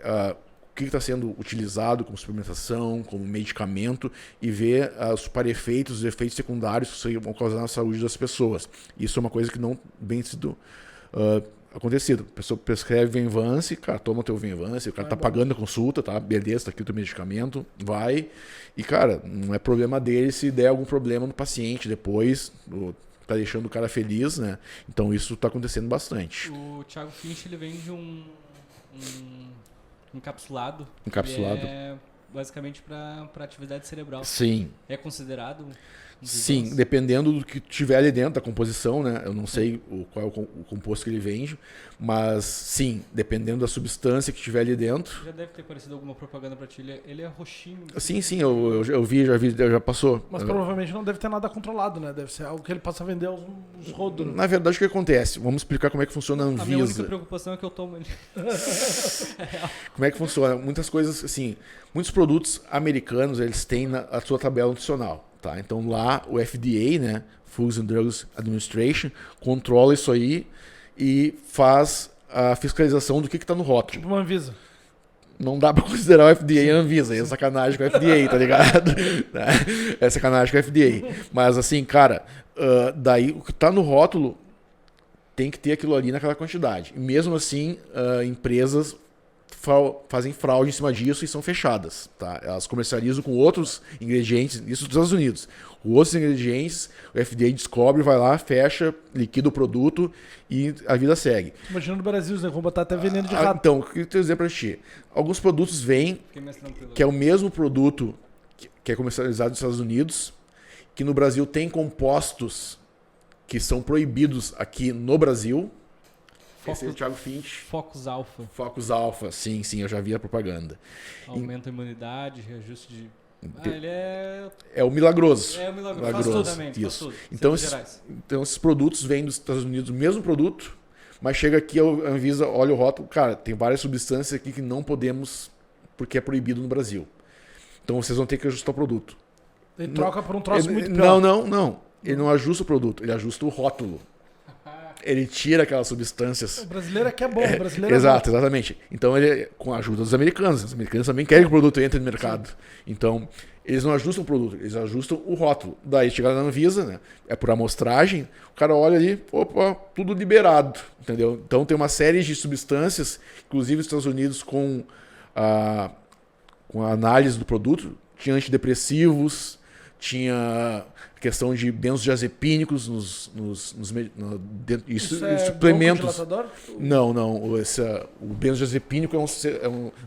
o que está sendo utilizado como suplementação, como medicamento, e ver os parefeitos, os efeitos secundários que vão causar na saúde das pessoas. Isso é uma coisa que não vem sido acontecido. A pessoa prescreve Venvance, cara, toma o teu Venvance, o cara tá pagando a consulta, tá? Beleza, tá aqui o teu medicamento, vai. E, cara, não é problema dele se der algum problema no paciente depois, tá deixando o cara feliz, né? Então isso tá acontecendo bastante. O Thiago Finch, ele vende um encapsulado. Encapsulado. Que é basicamente para atividade cerebral. Sim. É considerado? Sim, dependendo do que tiver ali dentro da composição, né? Eu não sei qual é o composto que ele vende, mas sim, dependendo da substância que tiver ali dentro. Já deve ter aparecido alguma propaganda para ti. Ele é roxinho. Sim, eu vi, já passou. Mas provavelmente não deve ter nada controlado, né? Deve ser algo que ele passa a vender uns rodos. Na verdade, o que acontece? Vamos explicar como é que funciona a Anvisa. A minha única preocupação é que eu tomo ele. Como é que funciona? Muitas coisas, assim, muitos produtos americanos, eles têm a sua tabela nutricional. Tá? Então lá o FDA, né, Food and Drugs Administration, controla isso aí e faz a fiscalização do que está no rótulo. Tipo uma Anvisa. Não dá para considerar o FDA e a Anvisa, é sacanagem com o FDA, tá ligado? É sacanagem com o FDA. Mas assim, cara, daí o que está no rótulo tem que ter aquilo ali naquela quantidade. E mesmo assim, empresas fazem fraude em cima disso e são fechadas. Tá? Elas comercializam com outros ingredientes, isso dos Estados Unidos. Outros ingredientes, o FDA descobre, vai lá, fecha, liquida o produto e a vida segue. Imagina no Brasil, né? Vão botar até veneno de rato. Então, o que eu quero dizer para ti? Alguns produtos vêm, que é o mesmo produto que é comercializado nos Estados Unidos, que no Brasil tem compostos que são proibidos aqui no Brasil. Esse é o Thiago Finch. Focus Alpha. Focus Alpha, sim, eu já vi a propaganda. Aumenta a imunidade, reajuste de... ele é o milagroso. É o milagroso. Isso. Então esses produtos vêm dos Estados Unidos, o mesmo produto, mas chega aqui, a Anvisa olha o rótulo, cara, tem várias substâncias aqui que não podemos, porque é proibido no Brasil. Então vocês vão ter que ajustar o produto. Ele troca por um troço muito pior. Não. Ele não ajusta o produto, ele ajusta o rótulo. Ele tira aquelas substâncias. O brasileiro é que é bom. O brasileiro Exatamente. Então, ele, com a ajuda dos americanos. Os americanos também querem que o produto entre no mercado. Sim. Então, eles não ajustam o produto, eles ajustam o rótulo. Daí, chegar na Anvisa, né? É por amostragem, o cara olha ali, opa, tudo liberado. Entendeu? Então, tem uma série de substâncias, inclusive nos Estados Unidos, com a análise do produto, tinha antidepressivos, tinha questão de benzodiazepínicos isso suplementos. Não. O benzodiazepínico é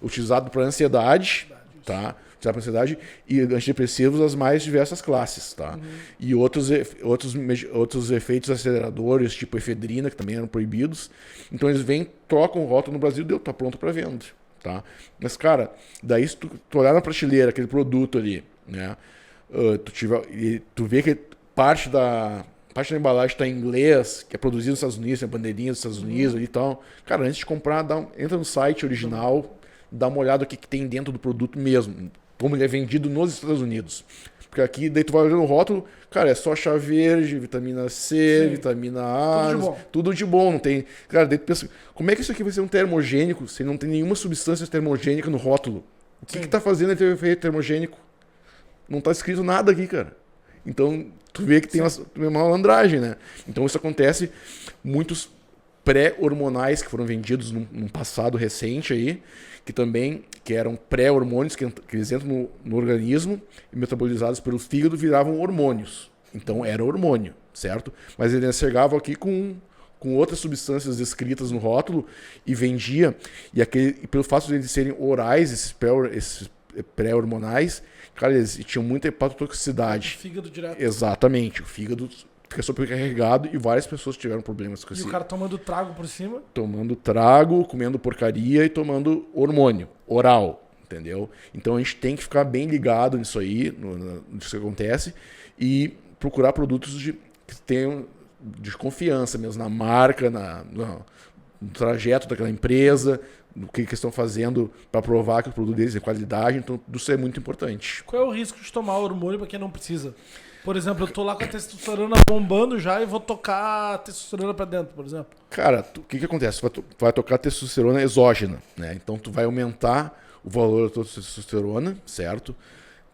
utilizado para ansiedade, tá? Utilizado para ansiedade e antidepressivos das mais diversas classes, tá? E outros efeitos aceleradores, tipo efedrina, que também eram proibidos. Então eles trocam o rótulo no Brasil, tá pronto para venda, tá? Mas cara, daí se tu olhar na prateleira aquele produto ali, né? Tu vê que parte da embalagem está em inglês, que é produzido nos Estados Unidos, tem a bandeirinha dos Estados Unidos e tal. Cara, antes de comprar, entra no site original, dá uma olhada no que tem dentro do produto mesmo, como ele é vendido nos Estados Unidos. Porque aqui, daí tu vai olhando o rótulo, cara, é só chá verde, vitamina C, sim, vitamina A, tudo de bom. Não tem... Cara, daí tu pensa, como é que isso aqui vai ser um termogênico se não tem nenhuma substância termogênica no rótulo? O que tá fazendo ele ter efeito termogênico? Não tá escrito nada aqui, cara. Então, tu vê que tem uma malandragem, né? Então, isso acontece. Muitos pré-hormonais que foram vendidos num passado recente aí, que eram pré-hormônios, que eles entram no organismo e metabolizados pelo fígado viravam hormônios. Então era hormônio, certo? Mas ele enxergava aqui com outras substâncias descritas no rótulo e vendia. E pelo fato de eles serem orais, esses pré-hormonais, cara, eles tinham muita hepatotoxicidade. O fígado direto. Exatamente, o fígado fica sobrecarregado e várias pessoas tiveram problemas com isso. E o cara tomando trago por cima? Tomando trago, comendo porcaria e tomando hormônio oral, entendeu? Então a gente tem que ficar bem ligado nisso aí, nisso que acontece, e procurar produtos que tenham de confiança mesmo, na marca, no trajeto daquela empresa, no que eles estão fazendo para provar que o produto deles é qualidade. Então tudo isso é muito importante. Qual é o risco de tomar hormônio para quem não precisa? Por exemplo, eu tô lá com a testosterona bombando já e vou tocar a testosterona para dentro, por exemplo. Cara, o que acontece? Vai tocar testosterona exógena, né? Então tu vai aumentar o valor da tua testosterona, certo?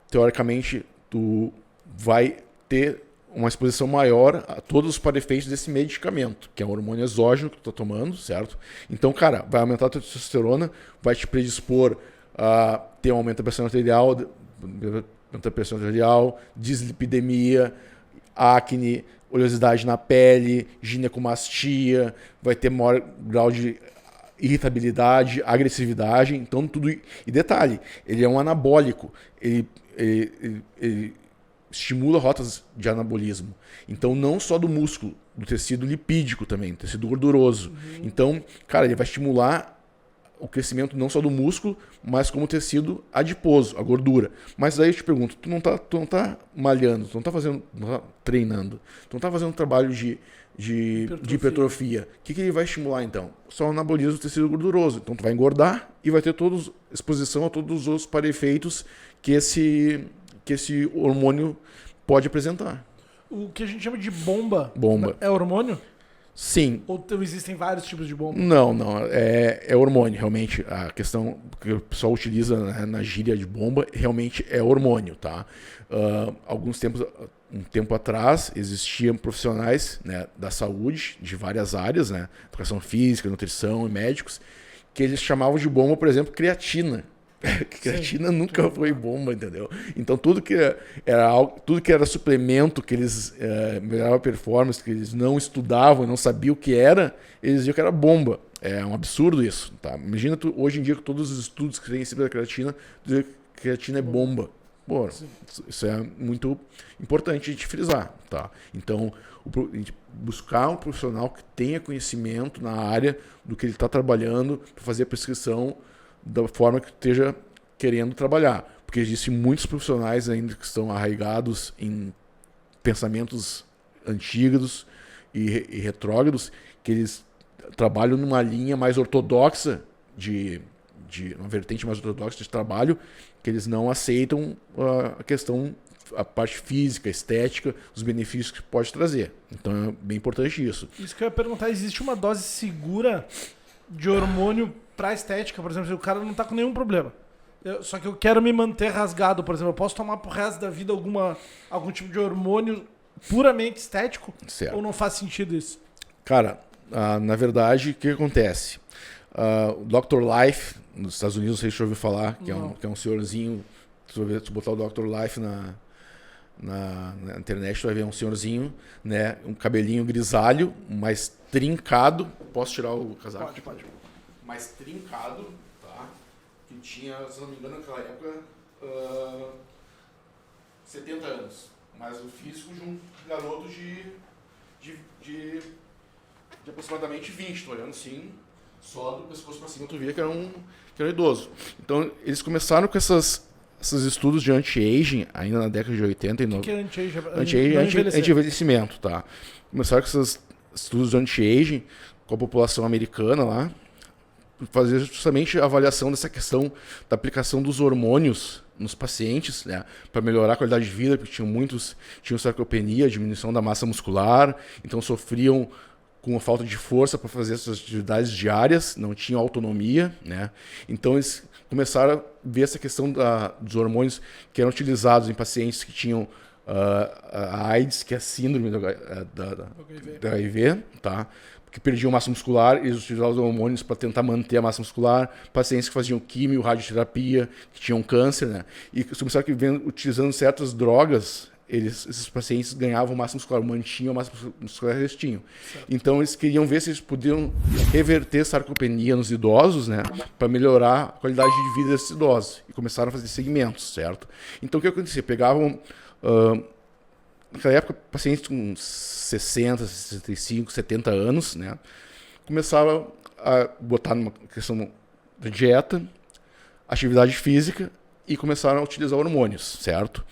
Teoricamente, tu vai ter uma exposição maior a todos os para-efeitos desse medicamento, que é um hormônio exógeno que tu tá tomando, certo? Então, cara, vai aumentar a tua testosterona, vai te predispor a ter um aumento da pressão arterial, dislipidemia, acne, oleosidade na pele, ginecomastia, vai ter maior grau de irritabilidade, agressividade, então tudo. E detalhe, ele é um anabólico, ele estimula rotas de anabolismo. Então, não só do músculo, do tecido lipídico também, tecido gorduroso. Então, cara, ele vai estimular o crescimento não só do músculo, mas como tecido adiposo, a gordura. Mas aí eu te pergunto, tu não tá malhando, tu não tá treinando, tu não tá fazendo um trabalho de hipertrofia. O que ele vai estimular então? Só o anabolismo do tecido gorduroso. Então tu vai engordar e vai ter exposição a todos os outros para-efeitos que esse hormônio pode apresentar. O que a gente chama de bomba. Bomba. É hormônio? Sim. Ou existem vários tipos de bomba? Não. É hormônio, realmente. A questão que o pessoal utiliza na gíria de bomba realmente é hormônio, tá? Um tempo atrás, existiam profissionais, né, da saúde, de várias áreas, né? Educação física, nutrição e médicos, que eles chamavam de bomba, por exemplo, creatina. Creatina nunca foi bomba, entendeu? Então tudo que era suplemento, que eles melhoravam a performance, que eles não estudavam, não sabiam o que era, eles diziam que era bomba. É um absurdo isso, tá? Imagina hoje em dia com todos os estudos que tem sobre a creatina, dizer que creatina é bomba. Pô, isso é muito importante a gente frisar, tá? Então, a gente buscar um profissional que tenha conhecimento na área do que ele está trabalhando para fazer a prescrição da forma que esteja querendo trabalhar. Porque existem muitos profissionais ainda que estão arraigados em pensamentos antigos e retrógrados, que eles trabalham numa linha mais ortodoxa, uma vertente mais ortodoxa de trabalho, que eles não aceitam a parte física, estética, os benefícios que pode trazer. Então é bem importante isso. Isso que eu ia perguntar, existe uma dose segura de hormônio pra estética, por exemplo, se o cara não tá com nenhum problema. Só que eu quero me manter rasgado, por exemplo, eu posso tomar pro resto da vida algum tipo de hormônio puramente estético? Certo. Ou não faz sentido isso? Cara, na verdade, o que acontece? O Dr. Life, nos Estados Unidos, não sei se você ouviu falar, que é um senhorzinho, se tu botar o Dr. Life na internet, tu vai ver um senhorzinho, né, um cabelinho grisalho, mais trincado. Posso tirar o casaco? Pode. Mais trincado, tá? Que tinha, se não me engano, naquela época, 70 anos. Mas o físico de um garoto de aproximadamente 20, tô olhando assim, só do pescoço pra cima tu via que era um idoso. Então, eles começaram com esses estudos de anti-aging, ainda na década de 80 e 90. O que é anti-aging? Anti-aging, anti-envelhecimento, tá? Começaram com esses estudos de anti-aging com a população americana lá, fazer justamente a avaliação dessa questão da aplicação dos hormônios nos pacientes, né, para melhorar a qualidade de vida, porque muitos tinham sarcopenia, diminuição da massa muscular, então sofriam com a falta de força para fazer suas atividades diárias, não tinham autonomia, né? Então eles começaram a ver essa questão dos hormônios que eram utilizados em pacientes que tinham a AIDS, que é a síndrome da HIV, tá? que perdiam massa muscular, eles utilizavam hormônios para tentar manter a massa muscular, pacientes que faziam quimio, radioterapia, que tinham câncer, né? E começaram que utilizando certas drogas, esses pacientes ganhavam massa muscular, mantinham a massa muscular que eles tinham. Certo. Então eles queriam ver se eles podiam reverter sarcopenia nos idosos, né, para melhorar a qualidade de vida desses idosos. E começaram a fazer segmentos, certo? Então o que acontecia? Pegavam, naquela época, pacientes com 60, 65, 70 anos, né, começavam a botar numa questão da dieta, atividade física e começaram a utilizar hormônios, certo?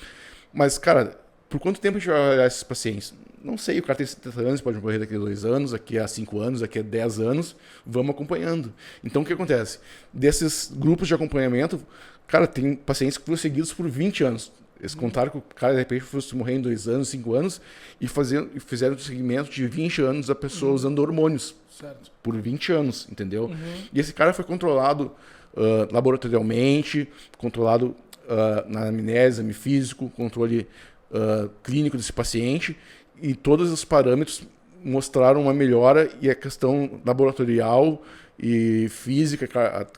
Mas, cara, por quanto tempo a gente vai olhar esses pacientes? Não sei, o cara tem 70 anos, pode morrer daqui a 2 anos, daqui a 5 anos, daqui a 10 anos, vamos acompanhando. Então, o que acontece? Desses grupos de acompanhamento, cara, tem pacientes que foram seguidos por 20 anos. Eles contaram que o cara, de repente, fosse morrer em 2 anos, 5 anos, e fizeram um seguimento de 20 anos da pessoa usando hormônios. Certo. Por 20 anos, entendeu? E esse cara foi controlado laboratorialmente, controlado na anamnese, exame físico, controle clínico desse paciente, e todos os parâmetros mostraram uma melhora, e a questão laboratorial e física,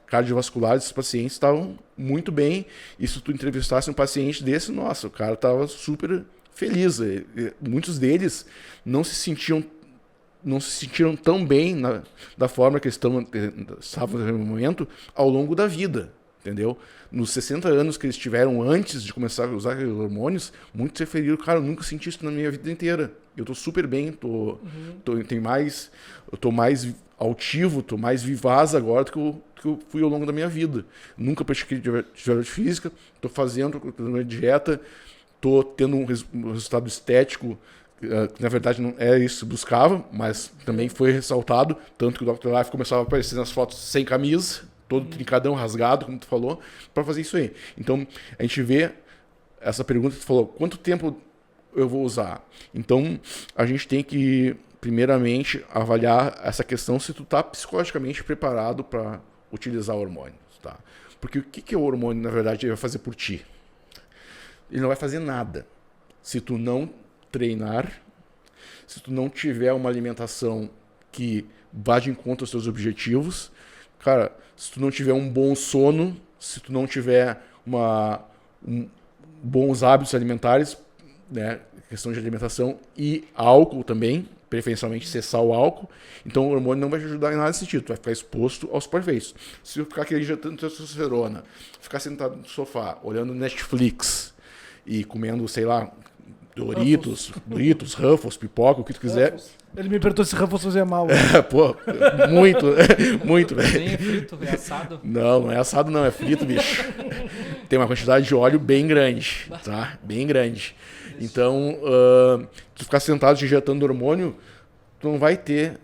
cardiovascular desses pacientes estavam muito bem. E se tu entrevistasse um paciente desse, nossa, o cara estava super feliz. Muitos deles não se sentiram tão bem da forma que estavam no momento ao longo da vida. Entendeu? Nos 60 anos que eles tiveram antes de começar a usar aqueles hormônios, muitos se referiram, cara, eu nunca senti isso na minha vida inteira. Eu tô super bem, eu tô mais altivo, tô mais vivaz agora do que eu fui ao longo da minha vida. Nunca pratiquei atividade física, tô fazendo uma dieta, tô tendo um resultado estético, que na verdade não é isso que buscava, mas também foi ressaltado, tanto que o Dr. Life começava a aparecer nas fotos sem camisa, todo trincadão, rasgado, como tu falou, para fazer isso aí. Então, a gente vê essa pergunta que tu falou, quanto tempo eu vou usar? Então, a gente tem que, primeiramente, avaliar essa questão se tu tá psicologicamente preparado para utilizar hormônios, tá? Porque o que o hormônio, na verdade, vai fazer por ti? Ele não vai fazer nada. Se tu não treinar, se tu não tiver uma alimentação que vá de encontro aos teus objetivos, cara, se tu não tiver um bom sono, se tu não tiver bons hábitos alimentares, né, questão de alimentação e álcool também, preferencialmente cessar o álcool, então o hormônio não vai te ajudar em nada nesse sentido, tu vai ficar exposto aos perfeitos. Se tu ficar aquele injetando testosterona, ficar sentado no sofá, olhando Netflix e comendo, sei lá, Doritos, Ruffles, pipoca, o que tu quiser. Ele me perguntou se Ruffles fazia mal. Pô, muito, velho. Nem é frito, é assado? Não é assado não, é frito, bicho. Tem uma quantidade de óleo bem grande, tá? Bem grande. Então, tu ficar sentado injetando hormônio, tu não vai ter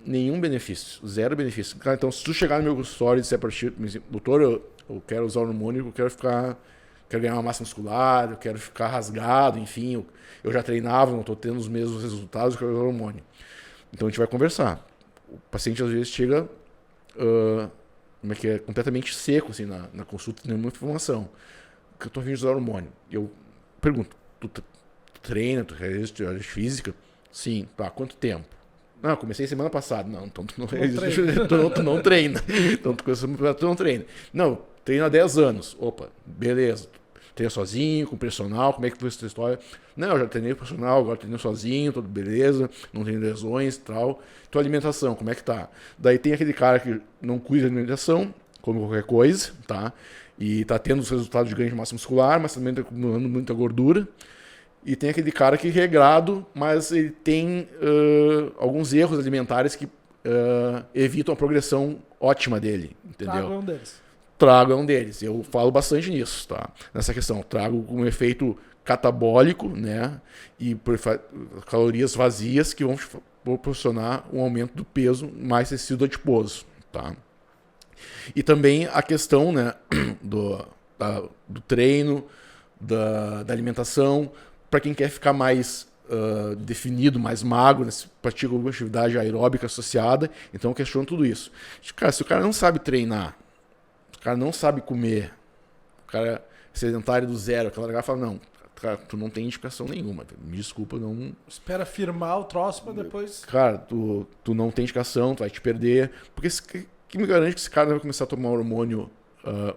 nenhum benefício, 0 benefício. Cara, então, se tu chegar no meu consultório e disser para ti, doutor, eu quero usar hormônio, quero ganhar uma massa muscular, eu quero ficar rasgado, enfim, eu já treinava, não estou tendo os mesmos resultados, eu quero usar hormônio. Então a gente vai conversar. O paciente às vezes chega completamente seco assim, na consulta, não tem muita informação. Eu estou a fim de usar hormônio. Eu pergunto, tu treina, tu realiza atividade física? Sim. Tá, quanto tempo? Não, eu comecei semana passada. Não, então tu não treina. Então tu não treina. Não, treina há 10 anos. Opa, beleza. Treina sozinho, com personal, como é que foi essa história? Não, eu já treinei com personal, agora treino sozinho, tudo beleza, não tenho lesões e tal. Tua alimentação, como é que tá? Daí tem aquele cara que não cuida da alimentação, come qualquer coisa, tá? E tá tendo os resultados de ganho de massa muscular, mas também tá acumulando muita gordura. E tem aquele cara que é regrado, mas ele tem alguns erros alimentares que evitam a progressão ótima dele, entendeu? Trago é um deles. Eu falo bastante nisso, tá? Nessa questão. Trago com um efeito catabólico, né? E calorias vazias que vão proporcionar um aumento do peso mais tecido adiposo, tá? E também a questão, né, do treino, da alimentação, para quem quer ficar mais definido, mais magro, né, pratica alguma atividade aeróbica associada, então eu questiono tudo isso. Cara, se o cara não sabe treinar, o cara não sabe comer, o cara é sedentário do zero, aquela galera fala, não, cara, tu não tem indicação nenhuma. Me desculpa, não... Espera firmar o troço pra depois... Cara, tu não tem indicação, tu vai te perder. Porque que me garante que esse cara vai começar a tomar hormônio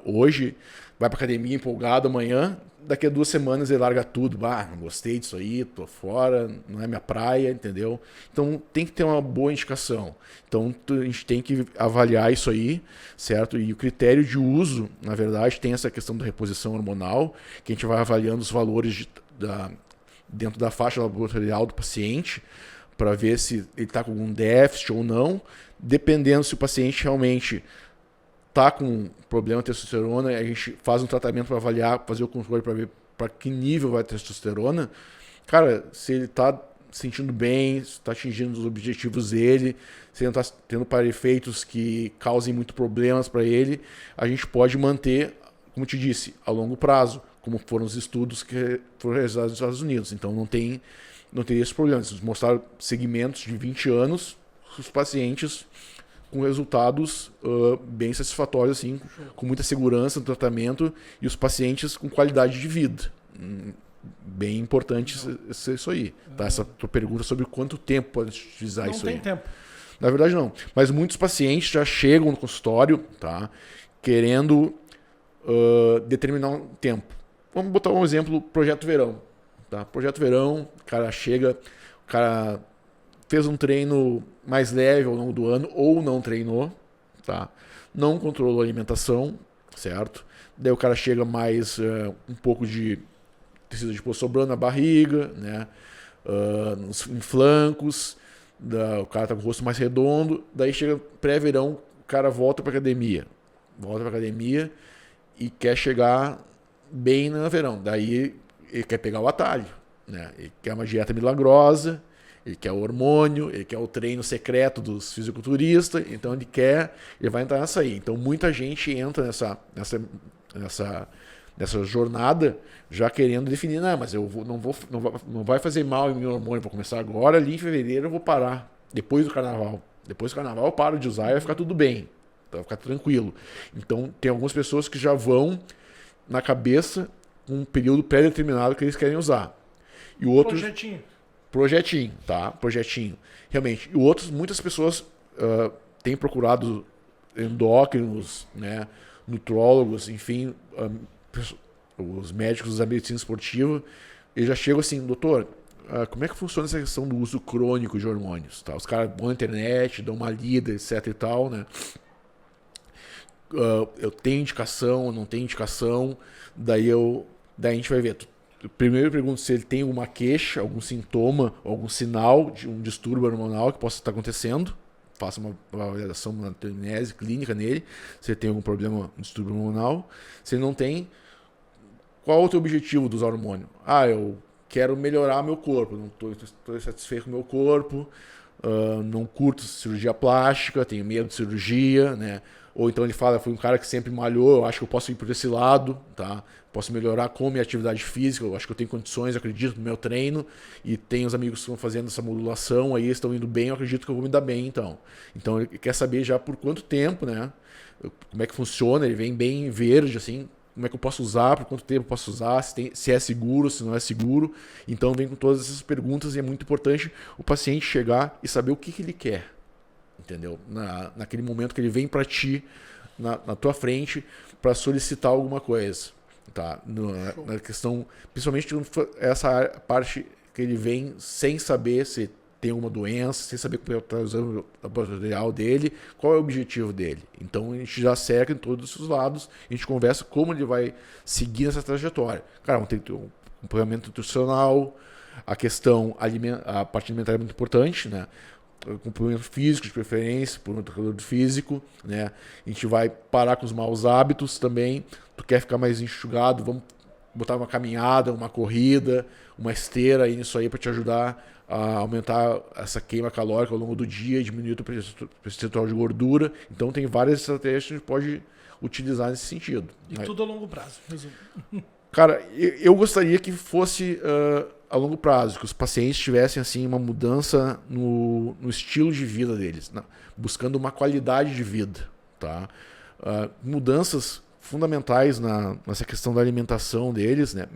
hoje, vai pra academia empolgado amanhã, daqui a 2 semanas ele larga tudo. Não gostei disso aí, tô fora, não é minha praia, entendeu? Então tem que ter uma boa indicação. Então a gente tem que avaliar isso aí, certo? E o critério de uso, na verdade, tem essa questão da reposição hormonal, que a gente vai avaliando os valores dentro da faixa laboratorial do paciente, para ver se ele está com algum déficit ou não. Dependendo se o paciente realmente está com problema de testosterona, a gente faz um tratamento para avaliar, fazer o controle para ver para que nível vai a testosterona. Cara, se ele está se sentindo bem, está atingindo os objetivos dele, se ele não está tendo para-efeitos que causem muito problemas para ele, a gente pode manter, como te disse, a longo prazo, como foram os estudos que foram realizados nos Estados Unidos. Então não teria esse problema. Eles mostraram segmentos de 20 anos, os pacientes com resultados bem satisfatórios, assim, com muita segurança no tratamento e os pacientes com qualidade de vida. Bem importante isso aí. Tá? Essa tua pergunta sobre quanto tempo pode utilizar isso aí. Não tem tempo. Na verdade, não. Mas muitos pacientes já chegam no consultório, tá, querendo determinar um tempo. Vamos botar um exemplo, Projeto Verão. Tá? Projeto Verão, o cara chega, o cara fez um treino mais leve ao longo do ano ou não treinou, tá? Não controlou a alimentação, certo? Daí o cara chega mais um pouco de tecido adiposo sobrando na barriga, né? Em flancos, o cara tá com o rosto mais redondo, daí chega pré-verão, o cara volta para academia e quer chegar bem no verão, daí ele quer pegar o atalho, né? Ele quer uma dieta milagrosa, ele quer o hormônio, ele quer o treino secreto dos fisiculturistas, então ele vai entrar nessa aí. Então muita gente entra nessa jornada já querendo definir, mas não vai fazer mal em meu hormônio, vou começar agora, ali em fevereiro eu vou parar, depois do carnaval. Depois do carnaval eu paro de usar e vai ficar tudo bem, vai ficar tranquilo. Então tem algumas pessoas que já vão na cabeça um período pré-determinado que eles querem usar. E o outro... Projetinho, tá? Projetinho. Realmente. E outros, muitas pessoas têm procurado endócrinos, né? Nutrólogos, enfim, os médicos da medicina esportiva, eles já chegam assim, doutor, como é que funciona essa questão do uso crônico de hormônios? Tá? Os caras vão na internet, dão uma lida, etc e tal, né? Eu tenho indicação, eu não tenho indicação, daí a gente vai ver. Primeiro eu pergunto se ele tem alguma queixa, algum sintoma, algum sinal de um distúrbio hormonal que possa estar acontecendo. Faça uma avaliação, uma anamnese clínica nele, se ele tem algum problema, um distúrbio hormonal. Se ele não tem, qual é o teu objetivo dos hormônios? Eu quero melhorar meu corpo, não estou satisfeito com o meu corpo, não curto cirurgia plástica, tenho medo de cirurgia, né? Ou então ele fala, fui um cara que sempre malhou, eu acho que eu posso ir por esse lado, tá? Posso melhorar com a minha atividade física, eu acho que eu tenho condições, acredito no meu treino, e tem os amigos que estão fazendo essa modulação, aí estão indo bem, eu acredito que eu vou me dar bem, então. Então ele quer saber já por quanto tempo, né? Como é que funciona, ele vem bem verde, assim, como é que eu posso usar, por quanto tempo eu posso usar, se é seguro, se não é seguro. Então vem com todas essas perguntas e é muito importante o paciente chegar e saber o que ele quer. Entendeu? Naquele momento que ele vem para ti, na tua frente, para solicitar alguma coisa. Tá? Na questão, principalmente essa parte que ele vem sem saber se tem alguma doença, sem saber como está usando o laboratorial dele, qual é o objetivo dele. Então a gente já cerca em todos os lados, a gente conversa como ele vai seguir essa trajetória. Cara, tem que ter um acompanhamento nutricional, a questão a parte alimentar é muito importante, né? Complemento físico de preferência, por um treinador físico, né? A gente vai parar com os maus hábitos também. Tu quer ficar mais enxugado, vamos botar uma caminhada, uma corrida, uma esteira aí nisso aí para te ajudar a aumentar essa queima calórica ao longo do dia, diminuir o percentual de gordura. Então tem várias estratégias que a gente pode utilizar nesse sentido. E tudo a longo prazo, resumo. Cara, eu gostaria que fosse a longo prazo, que os pacientes tivessem assim uma mudança no estilo de vida deles, buscando uma qualidade de vida, tá? Mudanças fundamentais nessa questão da alimentação deles, né?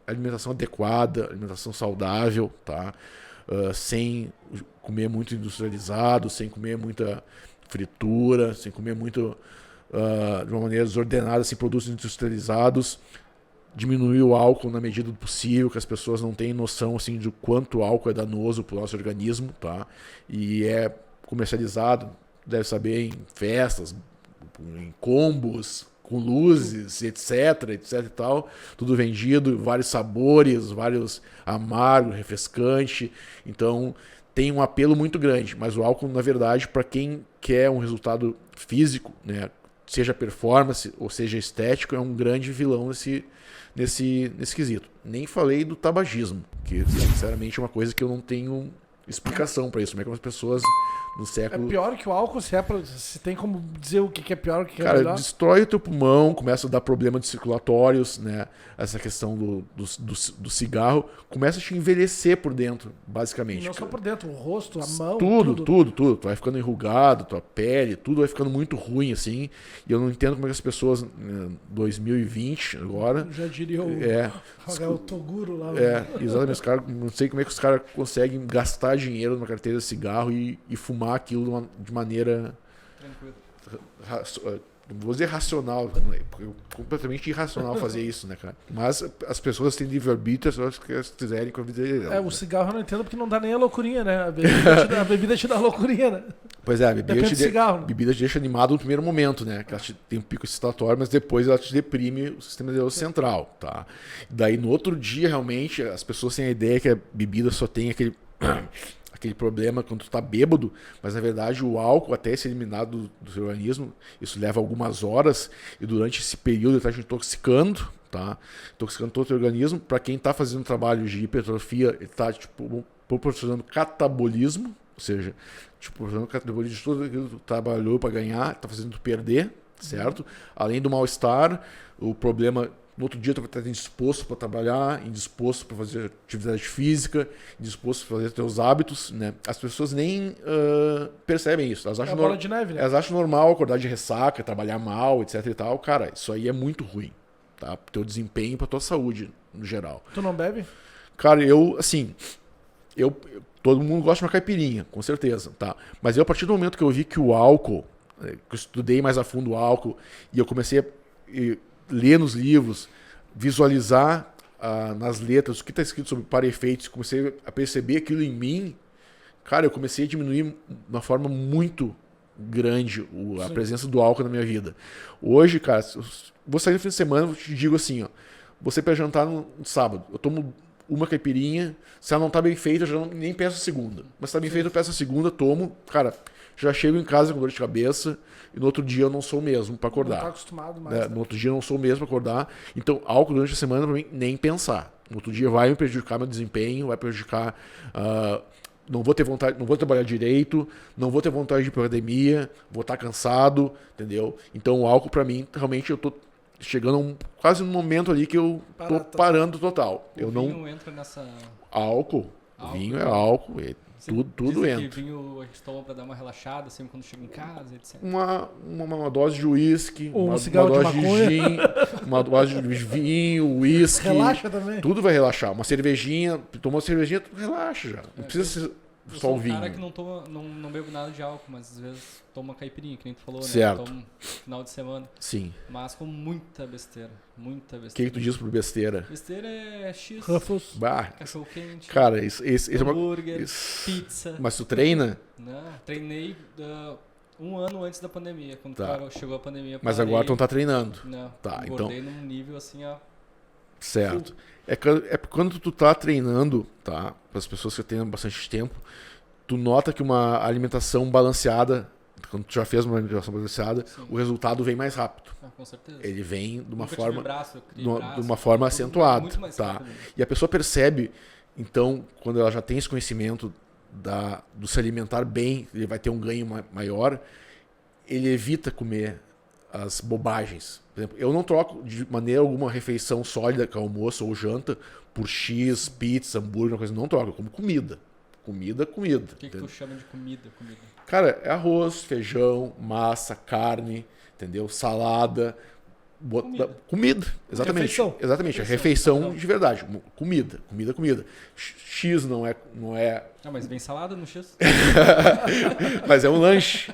alimentação adequada, alimentação saudável, tá? Sem comer muito industrializado, sem comer muita fritura, sem comer muito de uma maneira desordenada, sem produtos industrializados. Diminuir o álcool na medida do possível, que as pessoas não têm noção assim, de quanto o álcool é danoso para o nosso organismo, tá? E é comercializado, deve saber, em festas, em combos, com luzes, etc e tal, tudo vendido, vários sabores, vários amargo, refrescante, então tem um apelo muito grande, mas o álcool, na verdade, para quem quer um resultado físico, né, seja performance ou seja estético, é um grande vilão nesse quesito. Nem falei do tabagismo, que sinceramente é uma coisa que eu não tenho explicação para isso, como é que as pessoas no século... É pior que o álcool, se tem como dizer o que é pior, o que é Cara, melhor? destrói o teu pulmão, começa a dar problemas circulatórios, né? Essa questão do cigarro começa a te envelhecer por dentro, basicamente. E não só por dentro, o rosto, a mão, Tudo. Tu vai ficando enrugado, tua pele, tudo vai ficando muito ruim, assim. E eu não entendo como é que as pessoas, em 2020, agora... Já diria o Toguro lá. Exatamente. Os caras, não sei como é que os caras conseguem gastar dinheiro numa carteira de cigarro e fumar aquilo de maneira... Tranquilo. Não vou dizer racional, porque é completamente irracional fazer isso, né, cara? Mas as pessoas têm livre-arbítrio, as pessoas que elas quiserem com a vida delas. O cigarro eu não entendo porque não dá nem a loucurinha, né? A bebida te dá loucurinha, né? Pois é, a bebida te deixa animado no primeiro momento, né? Que ela tem um pico excitatório, mas depois ela te deprime o sistema nervoso central, tá? Daí no outro dia, realmente, as pessoas têm a ideia que a bebida só tem aquele problema quando tu tá bêbado, mas na verdade o álcool, até ser eliminado do seu organismo, isso leva algumas horas e durante esse período ele tá te intoxicando, tá? Intoxicando todo o teu organismo. Para quem tá fazendo trabalho de hipertrofia, ele tá proporcionando catabolismo, ou seja, proporcionando catabolismo de tudo aquilo que tu trabalhou para ganhar, tá fazendo tu perder, certo? Além do mal-estar, o problema... No outro dia tu vai estar indisposto para trabalhar, indisposto para fazer atividade física, indisposto para fazer teus hábitos, né? As pessoas nem percebem isso. Elas acham, bola de neve, né? Elas acham normal acordar de ressaca, trabalhar mal, etc e tal. Cara, isso aí é muito ruim, tá? Pro teu desempenho e pra tua saúde, no geral. Tu não bebe? Cara, todo mundo gosta de uma caipirinha, com certeza, tá? Mas a partir do momento que eu vi que o álcool, que eu estudei mais a fundo o álcool, e eu comecei a ler nos livros, visualizar nas letras o que está escrito sobre para-efeitos, comecei a perceber aquilo em mim, cara, eu comecei a diminuir de uma forma muito grande a presença do álcool na minha vida. Hoje, cara, vou sair no fim de semana, eu te digo assim, ó, você para jantar no sábado, eu tomo uma caipirinha, se ela não tá bem feita, eu já nem peço a segunda. Mas se tá bem feita, eu peço a segunda, tomo, cara, já chego em casa com dor de cabeça e no outro dia eu não sou o mesmo para acordar. Não tá acostumado mais. Né? No outro dia eu não sou o mesmo para acordar. Então, álcool durante a semana, para mim, nem pensar. No outro dia vai me prejudicar meu desempenho, vai prejudicar... não vou ter vontade, não vou trabalhar direito, não vou ter vontade de ir pra academia, vou estar cansado, entendeu? Então, o álcool, para mim, realmente eu tô chegando quase no momento ali que eu tô parando total. O vinho entra nessa... Álcool. Vinho é álcool, tudo entra. Que vinho a gente toma pra dar uma relaxada, sempre quando chega em casa, etc. Uma dose de uísque, uma dose de gin, uma dose de vinho, uísque. Relaxa também. Tudo vai relaxar. Uma cervejinha, tomou uma cervejinha, tu relaxa já. Não precisa ser só o vinho. Eu sou um cara que não bebo nada de álcool, mas às vezes tomo uma caipirinha, que nem tu falou, certo. né? Tomo final de semana. Sim. Mas com muita besteira. Muita besteira. O que tu diz por besteira? Besteira é X, cachorro quente, cara, isso hambúrguer, pizza. Mas tu treina? Não, treinei 1 ano antes da pandemia, quando chegou a pandemia. Mas agora tu não tá treinando? Não, engordei num nível assim, ó. Certo. É quando tu tá treinando, tá? Para as pessoas que treinam bastante tempo, tu nota que uma alimentação balanceada, quando tu já fez uma alimentação balanceada, o resultado vem mais rápido. Com certeza. Ele vem de uma de uma forma acentuada, muito mais tá? rápido. E a pessoa percebe, então, quando ela já tem esse conhecimento do se alimentar bem, ele vai ter um ganho maior, ele evita comer as bobagens. Por exemplo, eu não troco de maneira alguma refeição sólida, que é almoço ou janta, por X, pizza, hambúrguer, uma coisa. Não troco, eu como comida. Comida. O que tu chama de comida? Cara, é arroz, feijão, massa, carne, entendeu? Salada, Comida, exatamente. Refeição. Exatamente, a refeição de verdade. Comida. X não é. Ah, mas vem salada no X? Mas é um lanche.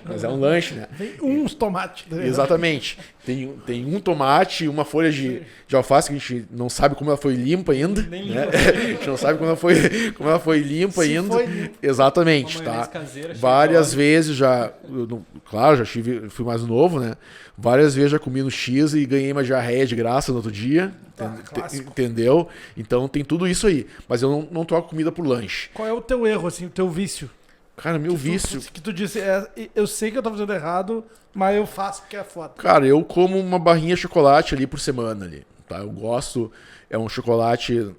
Né? Vem uns tomates. Né? Exatamente. Tem um tomate, uma folha de alface que a gente não sabe como ela foi limpa ainda. Nem né? limpa. A gente não sabe como ela foi limpa Se ainda. foi limpa. Exatamente, Uma tá? maionese caseira, cheia de Várias óleo. vezes já, claro, fui mais novo, né? Várias vezes já comi no X e ganhei uma diarreia de graça no outro dia. Clássico. Entendeu? Então tem tudo isso aí. Mas eu não troco comida por lanche. Qual é o teu erro, assim, o teu vício? Cara, meu vício. Que tu disse, eu sei que eu tô fazendo errado, mas eu faço porque é foda. Cara, eu como uma barrinha de chocolate ali por semana ali, tá? Eu gosto, é um chocolate,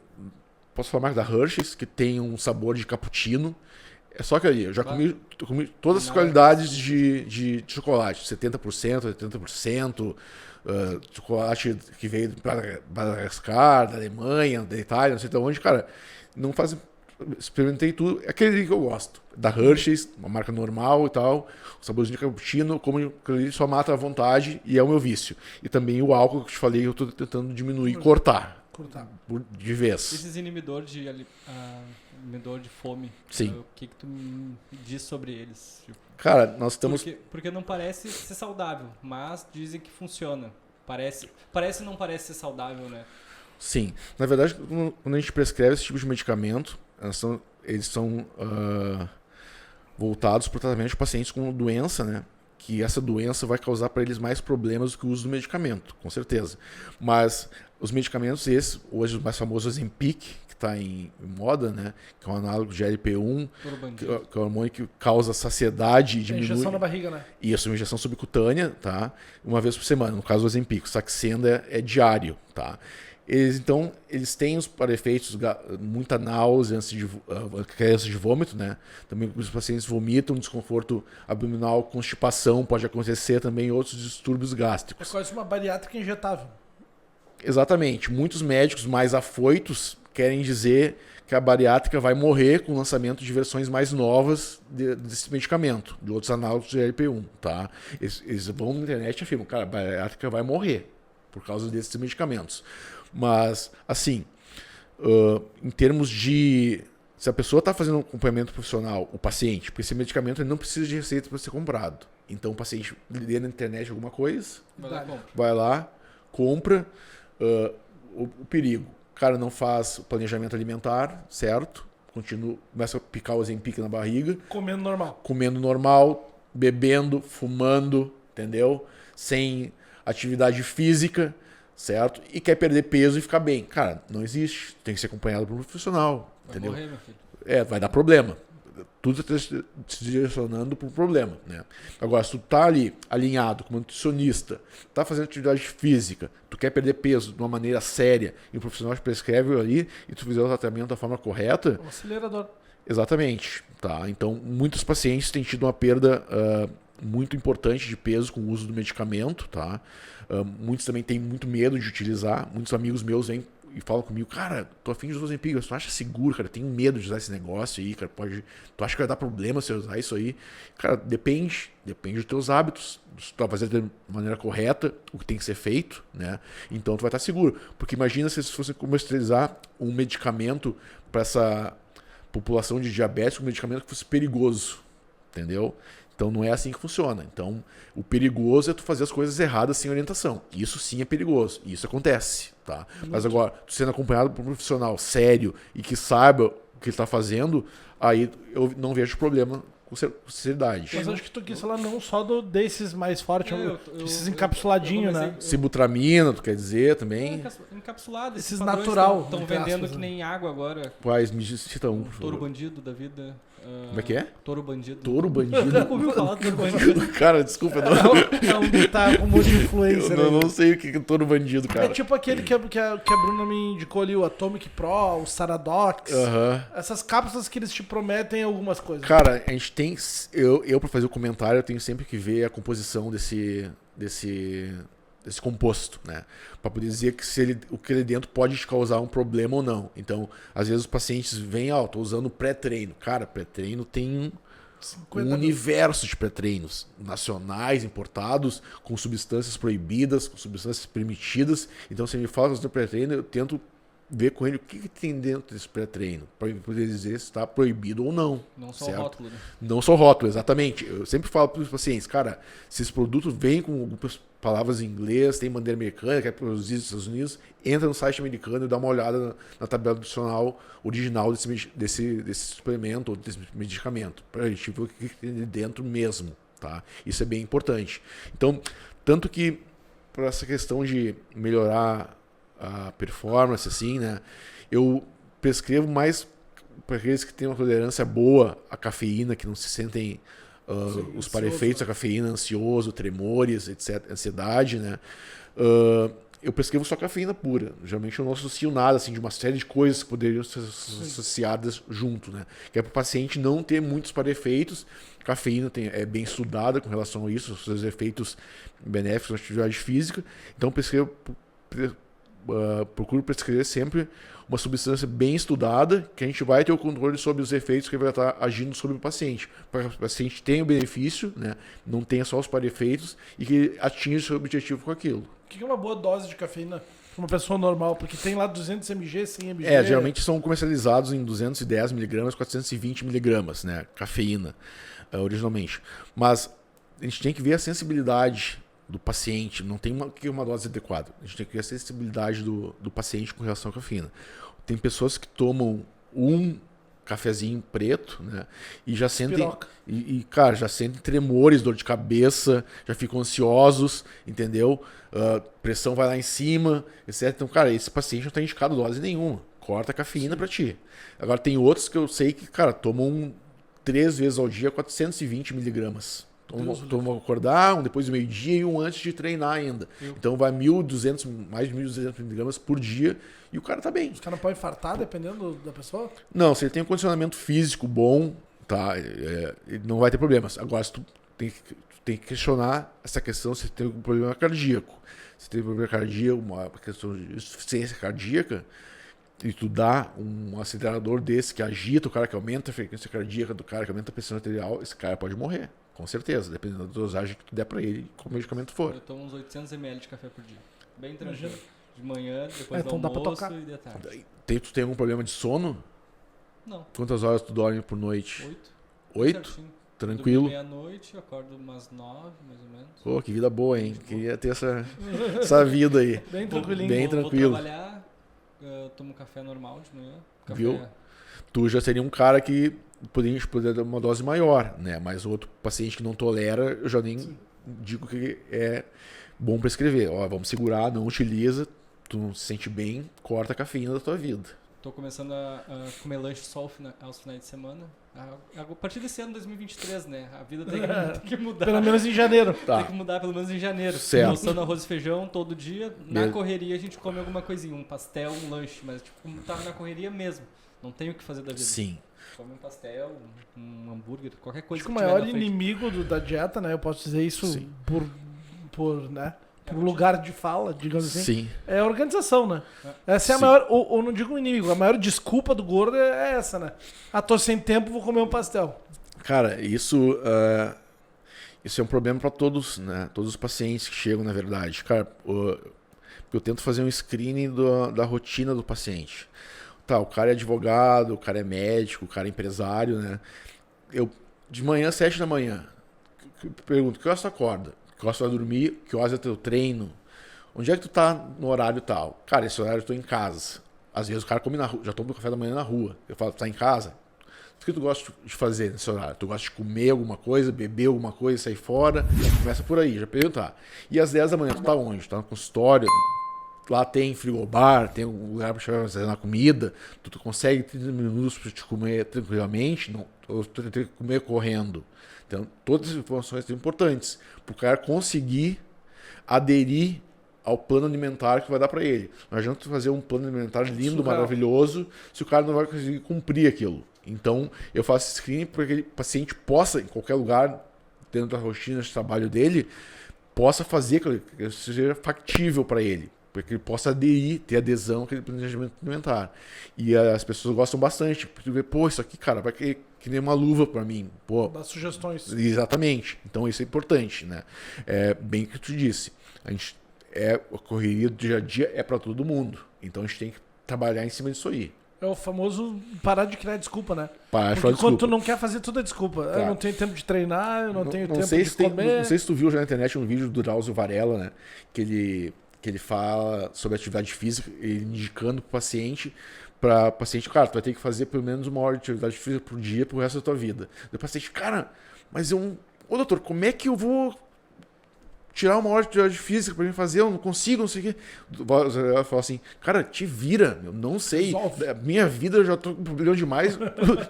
posso falar mais da Hershey's, que tem um sabor de cappuccino. É só que ali, eu já comi todas as qualidades de chocolate, 70%, 80%, chocolate que veio de Madagascar, da Alemanha, da Itália, não sei de onde, cara, não faz... Experimentei tudo, é aquele que eu gosto. Da Hershey's, uma marca normal e tal, o saborzinho de cappuccino, como ele só mata à vontade e é o meu vício. E também o álcool que eu te falei, eu tô tentando diminuir, cortar de vez. Esses inibidor de fome, Sim. O que tu me diz sobre eles? Tipo, Cara, nós estamos... Porque não parece ser saudável, mas dizem que funciona. Parece não parece ser saudável, né? Sim. Na verdade, quando a gente prescreve esse tipo de medicamento, eles são voltados para o tratamento de pacientes com doença, né? Que essa doença vai causar para eles mais problemas do que o uso do medicamento, com certeza. Mas os medicamentos esses, hoje o mais famoso Ozempic, que está em moda, né? Que é um análogo de LP1, que é um hormônio que causa saciedade e diminui... Injeção na barriga, né? Isso, uma injeção subcutânea, tá? Uma vez por semana, no caso do Ozempic. O Saxenda é diário, tá? Eles têm os para-efeitos, muita náusea, ânsia de vômito, né? Também os pacientes vomitam, desconforto abdominal, constipação, pode acontecer também outros distúrbios É gástricos. quase uma bariátrica injetável. Exatamente. Muitos médicos mais afoitos querem dizer que a bariátrica vai morrer com o lançamento de versões mais novas desse medicamento, de outros análogos de LP1, tá? Eles vão na internet e afirmam, cara, a bariátrica vai morrer por causa desses medicamentos. Mas, assim, em termos de... Se a pessoa está fazendo um acompanhamento profissional, o paciente, porque esse medicamento ele não precisa de receita para ser comprado. Então, o paciente lê na internet alguma coisa, vai lá, compra. O perigo. O cara não faz o planejamento alimentar, certo? Começa a picar o Ozempic na barriga. Comendo normal, bebendo, fumando, entendeu? Sem atividade física, certo? E quer perder peso e ficar bem. Cara, não existe. Tem que ser acompanhado por um profissional, entendeu? Vai morrer, meu filho. Vai dar problema. Tudo está se direcionando para o problema, né? Agora, se tu tá ali alinhado como nutricionista, tá fazendo atividade física, tu quer perder peso de uma maneira séria e o profissional te prescreve ali e tu fizer o tratamento da forma correta... Um acelerador. Exatamente. Tá? Então, muitos pacientes têm tido uma perda muito importante de peso com o uso do medicamento. Tá? Muitos também têm muito medo de utilizar. Muitos amigos meus vêm e falam comigo, cara, tô afim de usar Ozempic, tu acha seguro, cara? Tenho medo de usar esse negócio aí, cara. Tu acha que vai dar problema se eu usar isso aí? Cara, depende dos teus hábitos. Se tu vai fazer de maneira correta o que tem que ser feito, né? Então tu vai estar seguro. Porque imagina se fosse comercializar um medicamento para essa população de diabetes, um medicamento que fosse perigoso, entendeu? Então não é assim que funciona. Então o perigoso é tu fazer as coisas erradas sem orientação. Isso sim é perigoso. E isso acontece, tá? Mas agora, tu sendo acompanhado por um profissional sério e que saiba o que ele está fazendo, aí eu não vejo problema com seriedade. Mas acho que tu quis falar não só desses mais fortes, esses encapsuladinhos, né? Sibutramina, tu quer dizer também? Encapsulado. Esses natural. Estão vendendo que nem água agora. Quais? Me cita um, por favor. Touro bandido da vida. Como é que é? Touro bandido. Touro bandido? Nunca ouviu falar do touro bandido? Cara, desculpa. Não tá com um monte de influencer. Eu não sei o que é touro bandido, cara. É tipo aquele que a Bruna me indicou ali, o Atomic Pro, o Saradox. Essas cápsulas que eles te prometem algumas coisas. Cara, a gente tem... Eu pra fazer o comentário, eu tenho sempre que ver a composição desse composto, né? Para poder dizer que o que ele dentro pode te causar um problema ou não. Então, às vezes os pacientes vêm, tô usando pré-treino. Cara, pré-treino tem um universo de pré-treinos nacionais, importados, com substâncias proibidas, com substâncias permitidas. Então, se ele me fala sobre pré-treino, eu tento ver com ele o que tem dentro desse pré-treino, para poder dizer se está proibido ou não. Não só certo? o rótulo, né? Não só o rótulo, exatamente. Eu sempre falo para os pacientes, cara, se esse produto vem com algumas palavras em inglês, tem bandeira americana, que é produzido nos Estados Unidos, entra no site americano e dá uma olhada na tabela nutricional original desse suplemento ou desse medicamento, para a gente ver o que tem dentro mesmo. Tá? Isso é bem importante. Então, tanto que para essa questão de melhorar a performance, assim, né? Eu prescrevo mais para aqueles que têm uma tolerância boa à cafeína, que não se sentem os parefeitos da cafeína, ansioso, tremores, etc., ansiedade, né? Eu prescrevo só cafeína pura. Geralmente eu não associo nada assim, de uma série de coisas que poderiam ser associadas junto, né? Que é para o paciente não ter muitos parefeitos. A cafeína é bem estudada com relação a isso, os seus efeitos benéficos na atividade física. Então procuro prescrever sempre uma substância bem estudada, que a gente vai ter o controle sobre os efeitos que vai estar agindo sobre o paciente, para que o paciente tenha o benefício, né, não tenha só os parefeitos e que atinja o seu objetivo com aquilo. O que é uma boa dose de cafeína para uma pessoa normal? Porque tem lá 200 mg, 100 mg. Geralmente são comercializados em 210 mg, 420 mg, né, cafeína, originalmente. Mas a gente tem que ver a sensibilidade do paciente, não tem uma dose adequada. A gente tem que ver a sensibilidade do paciente com relação à cafeína. Tem pessoas que tomam um cafezinho preto, né, e já sentem cara, já sentem tremores, dor de cabeça, já ficam ansiosos, entendeu? Pressão vai lá em cima, etc. Então, cara, esse paciente não está indicado dose nenhuma. Corta a cafeína para ti. Agora tem outros que eu sei que, cara, tomam 3 vezes ao dia 420 miligramas. Então acordar, um depois do meio-dia e um antes de treinar ainda. Então vai 1.200, mais de 1.200 miligramas por dia e o cara tá bem. Os caras podem infartar dependendo da pessoa? Não, se ele tem um condicionamento físico bom, tá, ele não vai ter problemas. Agora, se tu tem que questionar essa questão se tem algum problema cardíaco. Se tem problema cardíaco, uma questão de insuficiência cardíaca, e tu dá um acelerador desse que agita o cara, que aumenta a frequência cardíaca do cara, que aumenta a pressão arterial, esse cara pode morrer. Com certeza, dependendo da dosagem que tu der pra ele, qual medicamento for. Eu tomo uns 800 ml de café por dia. Bem tranquilo. De manhã, depois do então dá pra almoço tocar. e de tarde. Tu tem algum problema de sono? Não. Quantas horas tu dorme por noite? 8. 8? Certinho. Tranquilo? Meia-noite, acordo umas 9, mais ou menos. Pô, que vida boa, hein? Queria ter essa vida aí. Bem tranquilinho. Bem tranquilo. Vou trabalhar, eu tomo café normal de manhã. Café... Viu? Tu já seria um cara que poderia dar uma dose maior, né? Mas o outro paciente que não tolera, eu já nem digo que é bom prescrever. Ó, vamos segurar, não utiliza, tu não se sente bem, corta a cafeína da tua vida. Tô começando a comer lanche só aos finais de semana. A partir desse ano, 2023, né? A vida tem que mudar. Pelo menos em janeiro. Tá. Tem que mudar pelo menos em janeiro. Certo. Almoçando arroz e feijão todo dia. Na correria a gente come alguma coisinha, um pastel, um lanche. Mas tipo, como tava na correria mesmo. Não tem o que fazer da vida. Sim. Come um pastel, um hambúrguer, qualquer coisa Acho que que o tiver maior na frente. inimigo da dieta, né? Eu posso dizer isso Sim. por lugar de fala, digamos assim. Sim. É a organização, né? Essa é a Sim. maior, ou não digo inimigo, a maior desculpa do gordo é essa, né? Tô sem tempo, vou comer um pastel. Cara, isso é um problema para todos, né? Todos os pacientes que chegam, na verdade. Cara, eu tento fazer um screening da rotina do paciente. Tá, o cara é advogado, o cara é médico, o cara é empresário, né? De manhã, 7 da manhã, eu pergunto, que horas tu acorda? Que horas tu vai dormir? Que horas é teu treino? Onde é que tu tá no horário tal? Cara, esse horário eu tô em casa. Às vezes o cara come na rua, já toma o café da manhã na rua. Eu falo, tu tá em casa? O que tu gosta de fazer nesse horário? Tu gosta de comer alguma coisa, beber alguma coisa, sair fora? Começa por aí, já perguntar. E às 10 da manhã, tu tá onde? Tu tá no consultório? Lá tem frigobar, tem um lugar para fazer na comida, tu consegue 30 minutos para te comer tranquilamente, não, ou tu tem que comer correndo. Então, todas as informações são importantes para o cara conseguir aderir ao plano alimentar que vai dar para ele. Não adianta tu fazer um plano alimentar lindo, maravilhoso, se o cara não vai conseguir cumprir aquilo. Então, eu faço screening para que aquele paciente possa, em qualquer lugar, dentro da rotina de trabalho dele, possa fazer que seja factível para ele. para que ele possa aderir, ter adesão àquele planejamento alimentar. E as pessoas gostam bastante, porque tu vê, pô, isso aqui, cara, vai que nem uma luva para mim. Pô, Dá sugestões. Exatamente. Então isso é importante, né? É bem o que tu disse. A correria do dia a dia é para todo mundo. Então a gente tem que trabalhar em cima disso aí. É o famoso parar de criar desculpa, né? Parar de Porque falar quando desculpa. tu não quer fazer tudo é desculpa. Claro. Eu não tenho tempo de treinar, eu não tenho tempo sei de se comer. não sei se tu viu já na internet um vídeo do Drauzio Varela, né? Que ele fala sobre atividade física, ele indicando pro paciente, cara, tu vai ter que fazer pelo menos 1 hora de atividade física por dia pro resto da tua vida. O paciente, cara, mas ô doutor, como é que eu vou tirar 1 hora de atividade física pra mim fazer? Eu não consigo, não sei o quê. Ela fala assim, cara, te vira, eu não sei. Resolve. A minha vida eu já tô com problema demais,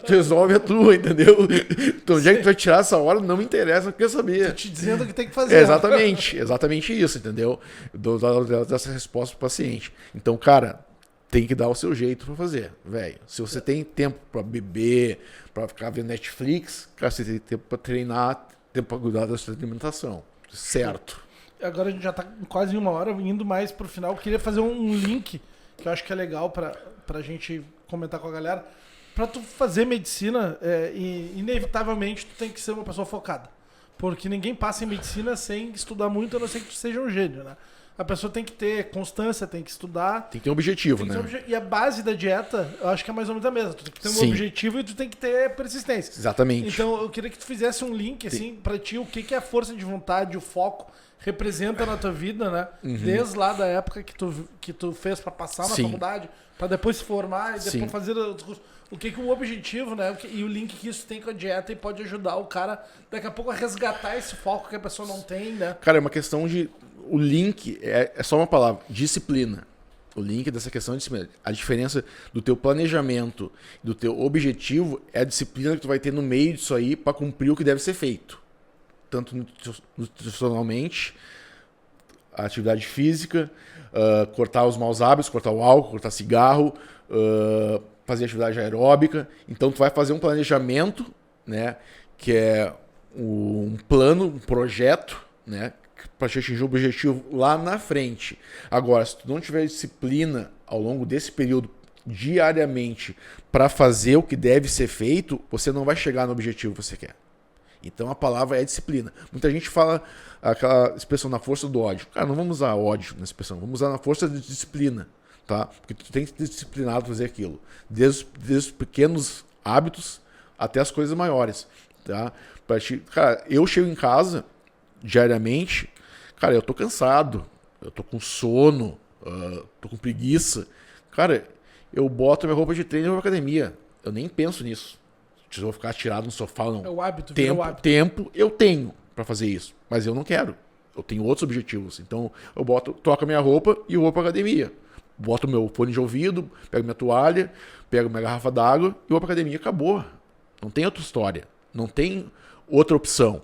resolve a tua, entendeu? Então, onde é que tu vai tirar essa hora? Não me interessa, não quero saber. Tô te dizendo o que tem que fazer. Exatamente isso, entendeu? Dessa resposta pro paciente. Então, cara, tem que dar o seu jeito pra fazer, velho. Se você tem tempo pra beber, pra ficar vendo Netflix, cara, você tem tempo pra treinar, tempo pra cuidar da sua alimentação. Certo. Agora a gente já tá com quase 1 hora, indo mais pro final. Eu queria fazer um link, que eu acho que é legal pra gente comentar com a galera. Pra tu fazer medicina, inevitavelmente tu tem que ser uma pessoa focada. Porque ninguém passa em medicina sem estudar muito, a não ser que tu seja um gênio, né? A pessoa tem que ter constância, tem que estudar. Tem que ter um objetivo, Tem que né? ter e a base da dieta, eu acho que é mais ou menos a mesma. Tu tem que ter um Sim. objetivo e tu tem que ter persistência. Exatamente. Então eu queria que tu fizesse um link, assim, pra ti, o que a força de vontade, o foco representa na tua vida, né? Desde lá da época que tu fez pra passar na Sim. faculdade, pra depois se formar e depois Sim. fazer os cursos. O que o objetivo, né? E o link que isso tem com a dieta e pode ajudar o cara daqui a pouco a resgatar esse foco que a pessoa não tem, né? Cara, é uma questão de... O link é só uma palavra, disciplina. O link dessa questão é disciplina. A diferença do teu planejamento, do teu objetivo, é a disciplina que tu vai ter no meio disso aí para cumprir o que deve ser feito. Tanto nutricionalmente, a atividade física, cortar os maus hábitos, cortar o álcool, cortar cigarro, fazer atividade aeróbica. Então tu vai fazer um planejamento, né, que é um plano, um projeto, né, para te atingir o objetivo lá na frente. Agora, se tu não tiver disciplina ao longo desse período diariamente para fazer o que deve ser feito, você não vai chegar no objetivo que você quer. Então a palavra é disciplina. Muita gente fala aquela expressão na força do ódio. Cara, não vamos usar ódio nessa expressão, vamos usar na força de disciplina, tá? Porque tu tem que ser disciplinado para fazer aquilo. Desde os pequenos hábitos até as coisas maiores, tá? Cara, eu chego em casa diariamente, cara, eu tô cansado, eu tô com sono, tô com preguiça. Cara, eu boto minha roupa de treino e vou pra academia. Eu nem penso nisso. Se eu vou ficar tirado no sofá, não. É o hábito, vira o hábito. Tempo eu tenho pra fazer isso, mas eu não quero. Eu tenho outros objetivos. Então, eu troco a minha roupa e eu vou pra academia. Boto meu fone de ouvido, pego minha toalha, pego minha garrafa d'água e vou pra academia. Acabou. Não tem outra história. Não tem outra opção.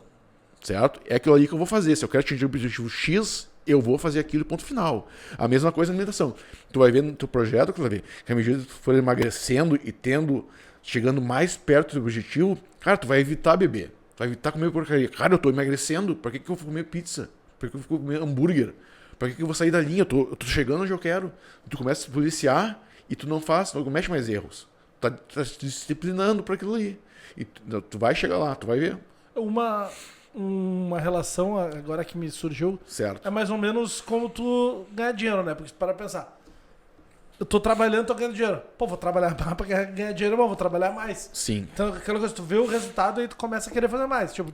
Certo? É aquilo ali que eu vou fazer. Se eu quero atingir o objetivo X, eu vou fazer aquilo, ponto final. A mesma coisa na alimentação. Tu vai ver no teu projeto, que à medida que tu for emagrecendo e chegando mais perto do objetivo, cara, tu vai evitar beber. Tu vai evitar comer porcaria. Cara, eu tô emagrecendo, pra que eu vou comer pizza? Pra que eu vou comer hambúrguer? Pra que eu vou sair da linha? Eu tô chegando onde eu quero. Tu começa a se policiar e tu não comete mais erros. Tu tá se disciplinando pra aquilo ali. E tu vai chegar lá, tu vai ver. Uma relação agora que me surgiu, Certo. é mais ou menos como tu ganhar dinheiro, né? Porque para pensar, eu tô trabalhando, tô ganhando dinheiro. Pô, vou trabalhar para ganhar dinheiro, vou trabalhar mais. Sim. Então, aquela coisa, tu vê o resultado e tu começa a querer fazer mais. Tipo,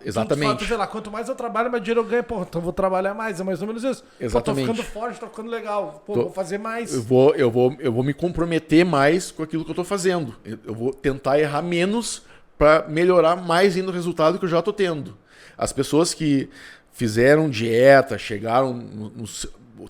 Exatamente. Tu vê lá, quanto mais eu trabalho, mais dinheiro eu ganho. Pô, então eu vou trabalhar mais. É mais ou menos isso. Exatamente. Pô, tô ficando forte, tô ficando legal. Pô, vou fazer mais. Eu vou me comprometer mais com aquilo que eu tô fazendo. Eu vou tentar errar menos para melhorar mais ainda o resultado que eu já tô tendo. As pessoas que fizeram dieta, chegaram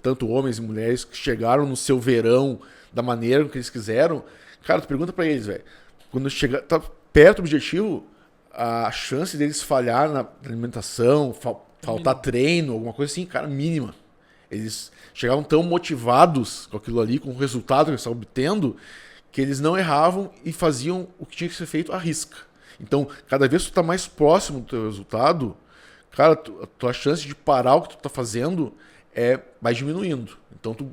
tanto homens e mulheres que chegaram no seu verão da maneira que eles quiseram, cara, tu pergunta para eles, velho, quando tá perto do objetivo, a chance deles falhar na alimentação, faltar treino, alguma coisa assim, cara, mínima. Eles chegavam tão motivados com aquilo ali, com o resultado que eles estavam obtendo, que eles não erravam e faziam o que tinha que ser feito à risca. Então, cada vez que tu tá mais próximo do teu resultado, cara, a tua chance de parar o que tu tá fazendo vai diminuindo. Então tu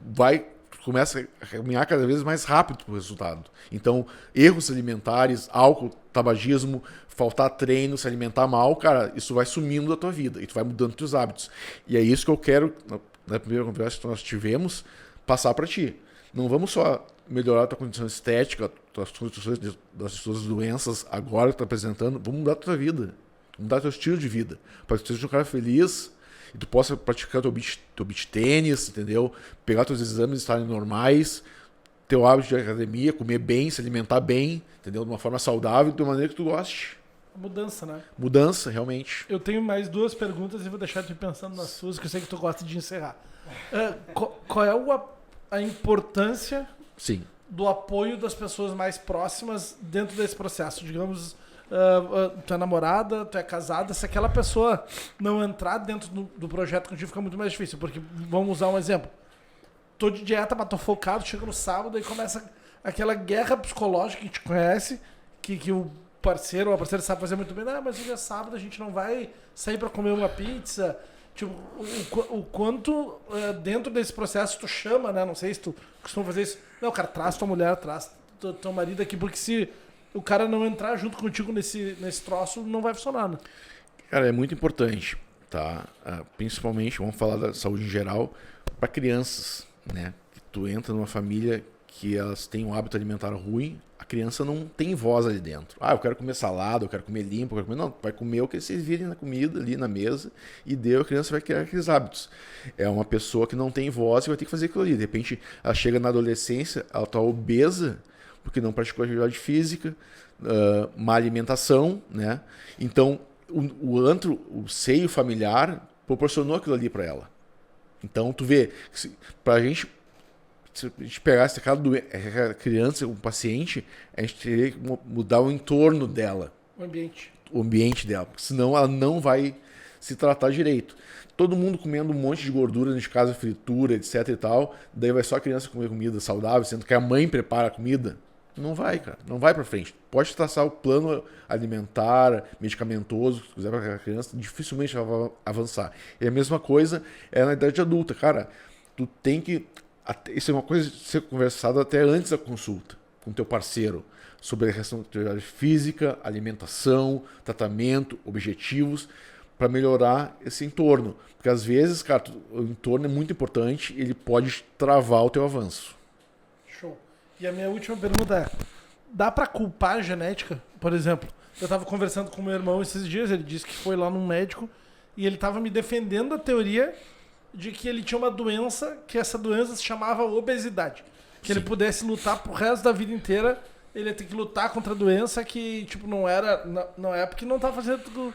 começa a caminhar cada vez mais rápido para o resultado. Então, erros alimentares, álcool, tabagismo, faltar treino, se alimentar mal, cara, isso vai sumindo da tua vida e tu vai mudando teus hábitos. E é isso que eu quero, na primeira conversa que nós tivemos, passar para ti. Não vamos só melhorar a tua condição estética, das tuas doenças agora que tu tá apresentando, vamos mudar a tua vida, vamos mudar o teu estilo de vida, para que tu seja um cara feliz e tu possa praticar teu beach tênis, entendeu? Pegar teus exames estarem normais, teu hábito de academia, comer bem, se alimentar bem, entendeu? De uma forma saudável, de uma maneira que tu goste. Mudança, né? Mudança, realmente. Eu tenho mais 2 perguntas e vou deixar tu pensando nas suas, que eu sei que tu gosta de encerrar. Qual é a importância Sim. do apoio das pessoas mais próximas dentro desse processo? Digamos, tu é namorada, tu é casada, se aquela pessoa não entrar dentro do projeto contigo fica muito mais difícil, porque vamos usar um exemplo. Tô de dieta, mas tô focado, chega no sábado e começa aquela guerra psicológica que a gente conhece, que o parceiro ou a parceira sabe fazer muito bem. Não, mas hoje é sábado, a gente não vai sair para comer uma pizza. Tipo, o quanto dentro desse processo tu chama, né? Não sei se tu costuma fazer isso. Não, cara, traz tua mulher, traz teu marido aqui, porque se o cara não entrar junto contigo nesse troço, não vai funcionar, né? Cara, é muito importante, tá? Principalmente, vamos falar da saúde em geral, para crianças, né? Que tu entra numa família que elas têm um hábito alimentar ruim, a criança não tem voz ali dentro. Eu quero comer salada, eu quero comer limpo, eu quero comer... Não, vai comer o que vocês virem na comida ali na mesa e a criança vai criar aqueles hábitos. É uma pessoa que não tem voz e vai ter que fazer aquilo ali. De repente, ela chega na adolescência, ela tá obesa, porque não praticou atividade física, má alimentação, né? Então, o seio familiar proporcionou aquilo ali para ela. Então, tu vê, pra gente... Se a gente pegasse aquela criança, um paciente, a gente teria que mudar o entorno dela. O ambiente dela. Porque senão ela não vai se tratar direito. Todo mundo comendo um monte de gordura, de casa, fritura, etc e tal. Daí vai só a criança comer comida saudável, sendo que a mãe prepara a comida. Não vai, cara. Não vai pra frente. Pode traçar o plano alimentar, medicamentoso, se quiser pra criança, dificilmente ela vai avançar. E a mesma coisa é na idade adulta. Cara, tu tem que... Isso é uma coisa de ser conversado até antes da consulta com o teu parceiro sobre a questão da atividade física, alimentação, tratamento, objetivos para melhorar esse entorno. Porque às vezes, cara, o entorno é muito importante e ele pode travar o teu avanço. Show. E a minha última pergunta é, dá para culpar a genética? Por exemplo, eu estava conversando com meu irmão esses dias, ele disse que foi lá num médico e ele estava me defendendo a teoria de que ele tinha uma doença, que essa doença se chamava obesidade. Que Sim. Ele pudesse lutar pro resto da vida inteira, ele ia ter que lutar contra a doença que, tipo, não é porque não tava fazendo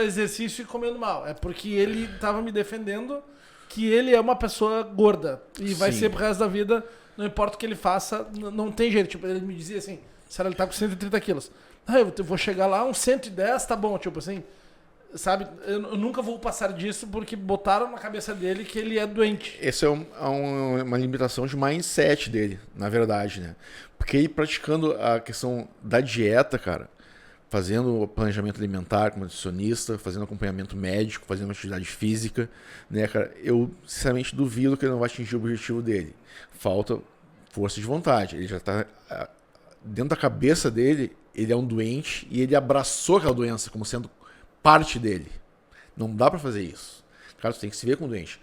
exercício e comendo mal. É porque ele estava me defendendo que ele é uma pessoa gorda. E vai Sim. ser pro resto da vida, não importa o que ele faça, não tem jeito. Tipo, ele me dizia assim, se ele tá com 130 quilos. Eu vou chegar lá, uns 110, tá bom, tipo assim... Sabe, eu nunca vou passar disso porque botaram na cabeça dele que ele é doente. Essa é uma limitação de mindset dele, na verdade, né? Porque ele praticando a questão da dieta, cara, fazendo o planejamento alimentar como nutricionista, fazendo acompanhamento médico, fazendo atividade física, né, cara, eu sinceramente duvido que ele não vai atingir o objetivo dele. Falta força de vontade. Ele já tá dentro da cabeça dele, ele é um doente e ele abraçou aquela doença como sendo parte dele. Não dá pra fazer isso. Cara, tu tem que se ver com doente.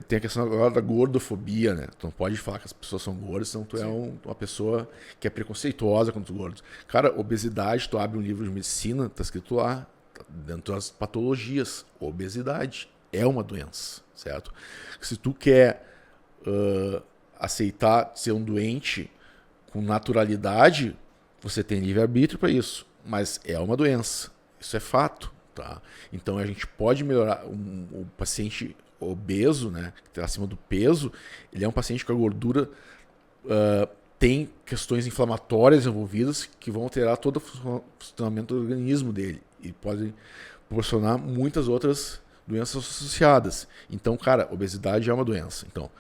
Tem a questão agora da gordofobia, né? Tu não pode falar que as pessoas são gordas, senão tu é uma pessoa que é preconceituosa contra os gordos. Cara, obesidade, tu abre um livro de medicina, tá escrito lá, dentro das patologias, obesidade é uma doença, certo? Se tu quer aceitar ser um doente com naturalidade, você tem livre-arbítrio para isso, mas é uma doença. Isso é fato. Tá? Então a gente pode melhorar um paciente obeso, né, que está acima do peso, ele é um paciente com a gordura tem questões inflamatórias envolvidas que vão alterar todo o funcionamento do organismo dele e podem proporcionar muitas outras doenças associadas. Então, cara, obesidade é uma doença. Então,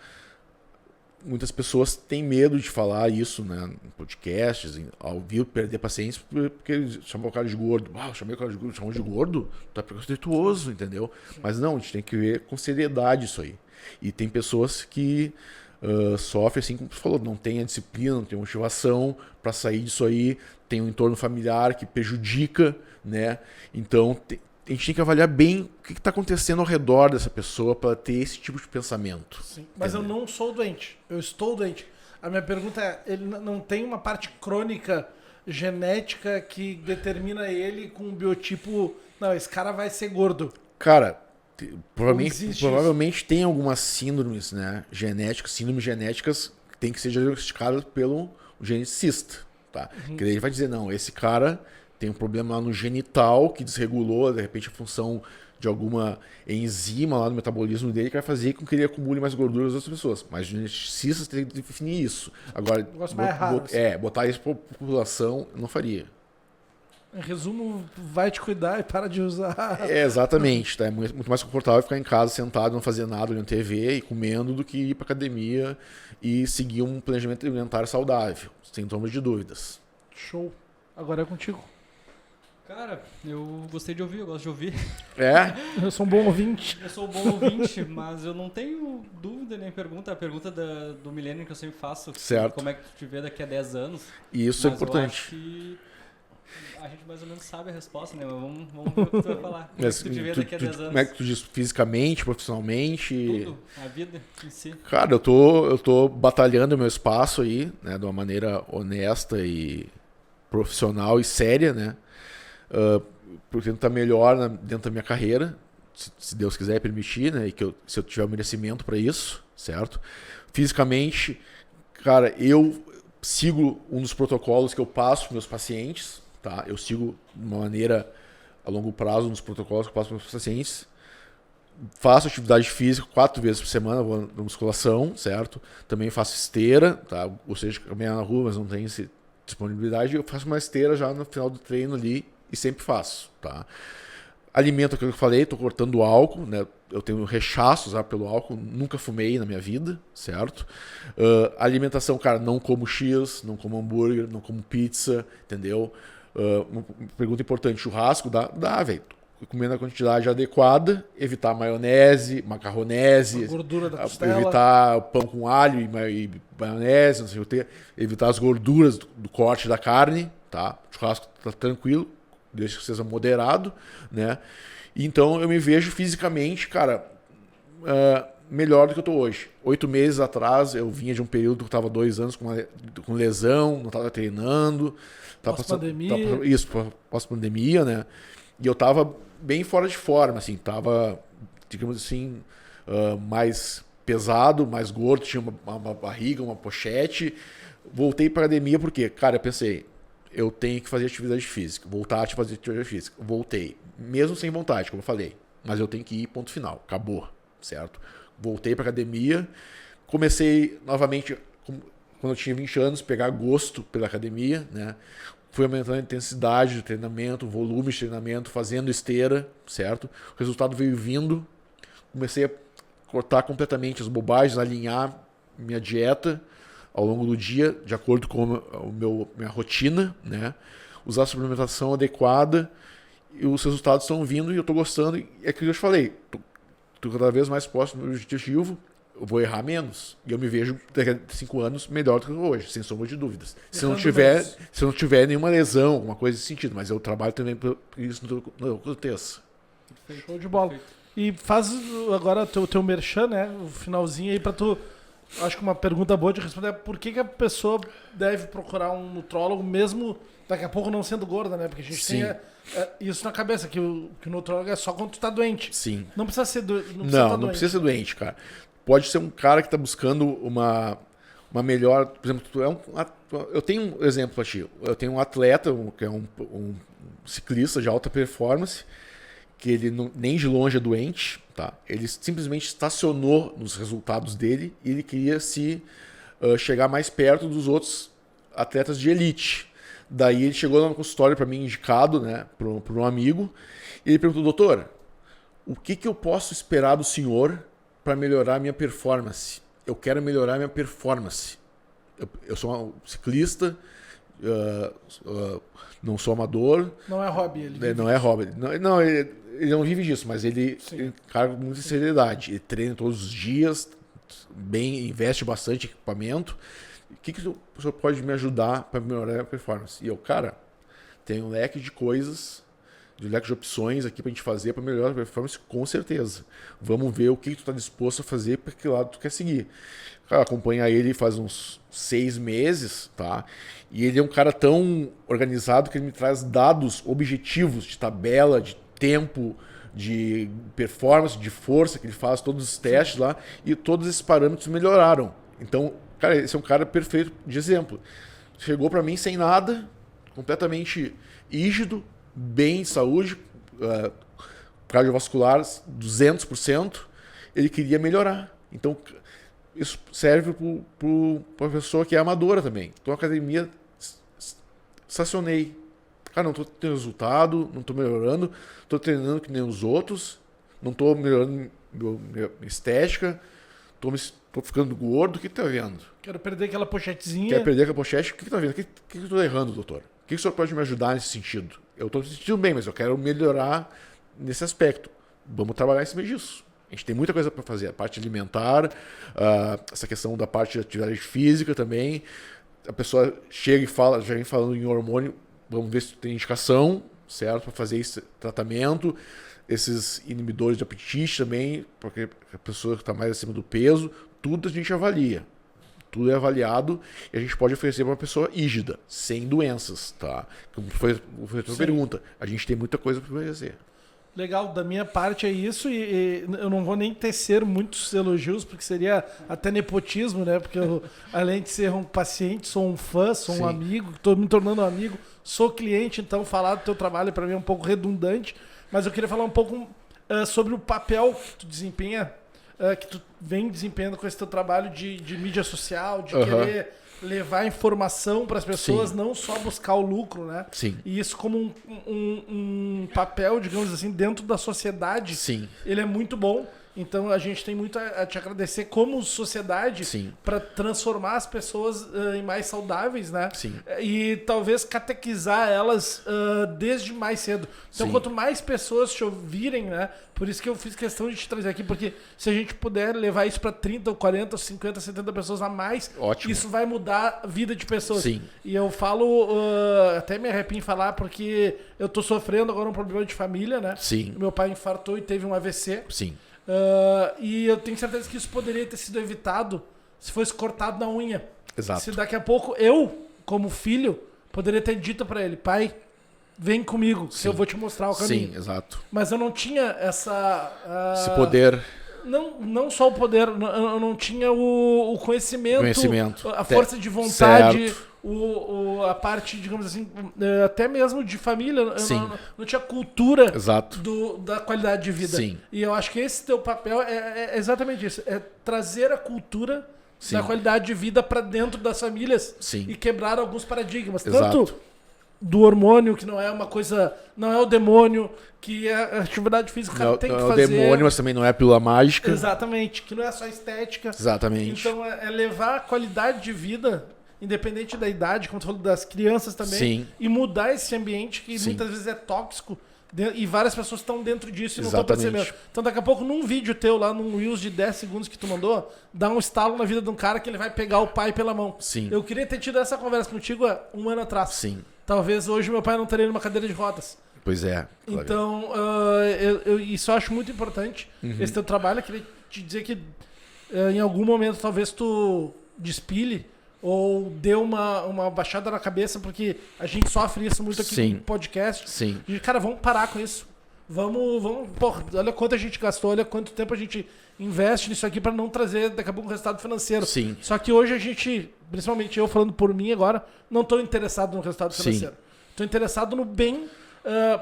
muitas pessoas têm medo de falar isso, né, em podcasts, ao vivo, perder pacientes, porque eles chamam o cara de gordo. Chamei o cara de gordo, tu é preconceituoso, entendeu? Mas não, a gente tem que ver com seriedade isso aí. E tem pessoas que sofrem, assim como você falou, não tem a disciplina, não tem motivação para sair disso aí, tem um entorno familiar que prejudica, né? Então a gente tem que avaliar bem o que está acontecendo ao redor dessa pessoa para ter esse tipo de pensamento. Sim, mas eu não sou doente, eu estou doente. A minha pergunta é, ele não tem uma parte crônica, genética, que determina ele com um biotipo, não, esse cara vai ser gordo. Cara, existe provavelmente tem algumas síndromes, né, genéticas, síndromes genéticas que tem que ser diagnosticadas pelo geneticista, tá? Que daí ele vai dizer, não, esse cara tem um problema lá no genital que desregulou, de repente, a função de alguma enzima lá no metabolismo dele que vai fazer com que ele acumule mais gordura das outras pessoas. Mas os geneticistas têm que definir isso. Agora, botar isso para população, eu não faria. Em resumo, vai te cuidar e para de usar. Exatamente, tá? É muito mais confortável ficar em casa sentado, não fazer nada, olhando TV e comendo, do que ir para academia e seguir um planejamento alimentar saudável, sem sombra de dúvidas. Show. Agora é contigo. Cara, eu gostei de ouvir, eu gosto de ouvir. É? Eu sou um bom ouvinte. Eu sou um bom ouvinte, mas eu não tenho dúvida nem pergunta. A pergunta do milênio que eu sempre faço, certo. Como é que tu te vê daqui a 10 anos. E isso é mas importante. Eu acho que a gente mais ou menos sabe a resposta, né? Mas vamos ver o que tu vai falar. Como é que tu te vê daqui a 10 anos? Como é que tu diz? Fisicamente, profissionalmente? Tudo, a vida em si. Cara, eu tô batalhando o meu espaço aí, né? De uma maneira honesta e profissional e séria, né? Por tentar melhor dentro da minha carreira, se Deus quiser permitir, né? E se eu tiver o merecimento para isso, certo? Fisicamente, cara, eu sigo um dos protocolos que eu passo para meus pacientes, tá? Eu sigo de uma maneira a longo prazo um dos protocolos que eu passo para meus pacientes. Faço atividade física 4 vezes por semana, vou na musculação, certo? Também faço esteira, tá? Ou seja, caminhar na rua, mas não tenho essa disponibilidade. Eu faço uma esteira já no final do treino ali e sempre faço, tá? Alimento, aquilo que eu falei, tô cortando o álcool, né? Eu tenho rechaços pelo álcool, nunca fumei na minha vida, certo? Alimentação, cara, não como X, não como hambúrguer, não como pizza, entendeu? Uma pergunta importante, churrasco, dá, velho. Comendo a quantidade adequada, evitar maionese, macarronese, a gordura da costela. Evitar pão com alho e maionese, não sei o que, evitar as gorduras do corte da carne, tá? O churrasco tá tranquilo, deixa que seja moderado, né? Então eu me vejo fisicamente, cara, melhor do que eu tô hoje. 8 meses atrás eu vinha de um período que eu tava 2 anos com lesão, não tava treinando. Pós-pandemia. Isso, pós-pandemia, né? E eu tava bem fora de forma, assim, tava, digamos assim, mais pesado, mais gordo, tinha uma barriga, uma pochete. Voltei pra academia porque, cara, eu pensei, eu tenho que fazer atividade física, voltar a fazer atividade física. Voltei, mesmo sem vontade, como eu falei, mas eu tenho que ir, ponto final, acabou, certo? Voltei pra academia, comecei novamente, quando eu tinha 20 anos, pegar gosto pela academia, né? Fui aumentando a intensidade de treinamento, volume de treinamento, fazendo esteira, certo? O resultado veio vindo, comecei a cortar completamente as bobagens, alinhar minha dieta ao longo do dia, de acordo com minha rotina, né? Usar a suplementação adequada e os resultados estão vindo e eu estou gostando. E é aquilo que eu te falei, estou cada vez mais próximo do meu objetivo, eu vou errar menos. E eu me vejo daqui a 5 anos melhor do que hoje, sem sombra de dúvidas. Se eu não tiver nenhuma lesão, alguma coisa nesse sentido, mas eu trabalho também para isso não aconteça. Show de bola. E faz agora o teu merchan, né? O finalzinho aí para tu. Acho que uma pergunta boa de responder é por que a pessoa deve procurar um nutrólogo, mesmo daqui a pouco não sendo gorda, né? Porque a gente tem isso na cabeça, que o nutrólogo é só quando tu tá doente. Sim. Não precisa ser doente. Não precisa ser doente, cara. Pode ser um cara que está buscando uma melhor... Por exemplo, eu tenho um exemplo para ti. Eu tenho um atleta, que é um ciclista de alta performance, que ele nem de longe é doente, tá? Ele simplesmente estacionou nos resultados dele e ele queria chegar mais perto dos outros atletas de elite. Daí ele chegou no consultório para mim, indicado, né, por um amigo, e ele perguntou: doutor, o que eu posso esperar do senhor para melhorar a minha performance? Eu quero melhorar a minha performance. Eu sou um ciclista, não sou amador. Não é hobby. Não é hobby. Não, ele não vive disso, mas ele carrega com muita seriedade. Ele treina todos os dias, investe bastante em equipamento. O que o senhor pode me ajudar para melhorar a performance? E eu, cara, tem um leque de coisas, um leque de opções aqui para a gente fazer para melhorar a performance, com certeza. Vamos ver o que tu está disposto a fazer, para que lado tu quer seguir. Cara, acompanha ele faz uns 6 meses, tá? E ele é um cara tão organizado que ele me traz dados objetivos de tabela, de tempo, de performance, de força, que ele faz todos os testes lá, e todos esses parâmetros melhoraram. Então, cara, esse é um cara perfeito de exemplo. Chegou para mim sem nada, completamente rígido, bem de saúde, cardiovascular 200%, ele queria melhorar. Então, isso serve para a pessoa que é amadora também. Então, a academia, estacionei. Cara, não estou tendo resultado, não estou melhorando, estou treinando que nem os outros, não estou melhorando minha estética, estou ficando gordo, o que tá vendo? Quero perder aquela pochetezinha. Quero perder aquela pochete, o que tá vendo? O que eu estou errando, doutor? O que o senhor pode me ajudar nesse sentido? Eu estou me sentindo bem, mas eu quero melhorar nesse aspecto. Vamos trabalhar em cima disso. A gente tem muita coisa para fazer. A parte alimentar, essa questão da parte de atividade física também. A pessoa chega e fala, já vem falando em hormônio, vamos ver se tem indicação, certo? Para fazer esse tratamento. Esses inibidores de apetite também, porque a pessoa que está mais acima do peso, tudo a gente avalia. Tudo é avaliado e a gente pode oferecer para uma pessoa rígida, sem doenças, tá? Como foi a tua pergunta, a gente tem muita coisa para oferecer. Legal, da minha parte é isso, e eu não vou nem tecer muitos elogios, porque seria até nepotismo, né? Porque eu, além de ser um paciente, sou um fã, sou um amigo, estou me tornando um amigo, sou cliente, então falar do teu trabalho para mim é um pouco redundante, mas eu queria falar um pouco sobre o papel que tu desempenha, que tu vem desempenhando com esse teu trabalho de mídia social, de querer levar informação para as pessoas, não só buscar o lucro, né? Sim. E isso como um papel, digamos assim, dentro da sociedade, ele é muito bom. Então a gente tem muito a te agradecer como sociedade para transformar as pessoas em mais saudáveis, né? Sim. E talvez catequizar elas desde mais cedo. Então quanto mais pessoas te ouvirem, né? Por isso que eu fiz questão de te trazer aqui, porque se a gente puder levar isso para 30, 40, 50, 70 pessoas a mais, isso vai mudar a vida de pessoas. Sim. E eu falo, até me arrepio em falar, porque eu tô sofrendo agora um problema de família, né? Sim. Meu pai infartou e teve um AVC. Sim. E eu tenho certeza que isso poderia ter sido evitado se fosse cortado na unha. Exato. Se daqui a pouco eu, como filho, poderia ter dito para ele: pai, vem comigo, que eu vou te mostrar o caminho. Sim, exato. Mas eu não tinha esse poder. Não só o poder, eu não tinha o conhecimento, a força de vontade, a parte, digamos assim, até mesmo de família. Eu não tinha cultura da qualidade de vida. Sim. E eu acho que esse teu papel é exatamente isso, é trazer a cultura da qualidade de vida para dentro das famílias e quebrar alguns paradigmas. Tanto do hormônio, que não é uma coisa, não é o demônio, que a atividade física o cara tem que fazer. Não é o demônio, mas também não é a pílula mágica. Exatamente, que não é só estética. Exatamente. Então é levar a qualidade de vida, independente da idade, como tu falou, das crianças também, e mudar esse ambiente que muitas vezes é tóxico, e várias pessoas estão dentro disso e não estão percebendo. Então daqui a pouco, num vídeo teu lá, num Reels de 10 segundos que tu mandou, dá um estalo na vida de um cara que ele vai pegar o pai pela mão. Sim. Eu queria ter tido essa conversa contigo há um ano atrás. Sim. Talvez hoje meu pai não teria numa cadeira de rodas. Pois é. Claro. Então, isso eu acho muito importante, esse teu trabalho. Eu queria te dizer que em algum momento talvez tu despile ou dê uma baixada na cabeça, porque a gente sofre isso muito aqui no podcast. Sim. E, cara, vamos parar com isso. Vamos, porra, olha quanto a gente gastou, olha quanto tempo a gente investe nisso aqui para não trazer daqui a pouco um resultado financeiro. Sim. Só que hoje a gente, principalmente eu falando por mim agora, não estou interessado no resultado financeiro. Estou interessado no bem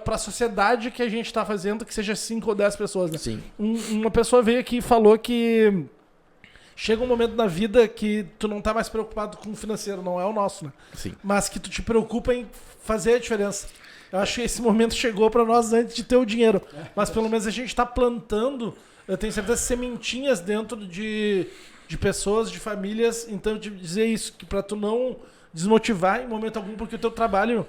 para a sociedade que a gente está fazendo, que seja 5 ou 10 pessoas. Né? Sim. Uma pessoa veio aqui e falou que chega um momento na vida que tu não tá mais preocupado com o financeiro, não é o nosso, né? Sim. Mas que tu te preocupa em fazer a diferença. Eu acho que esse momento chegou para nós antes de ter o dinheiro. Mas pelo menos a gente está plantando, eu tenho certeza, sementinhas dentro de pessoas, de famílias. Então, de dizer isso, que para tu não desmotivar em momento algum, porque o teu trabalho,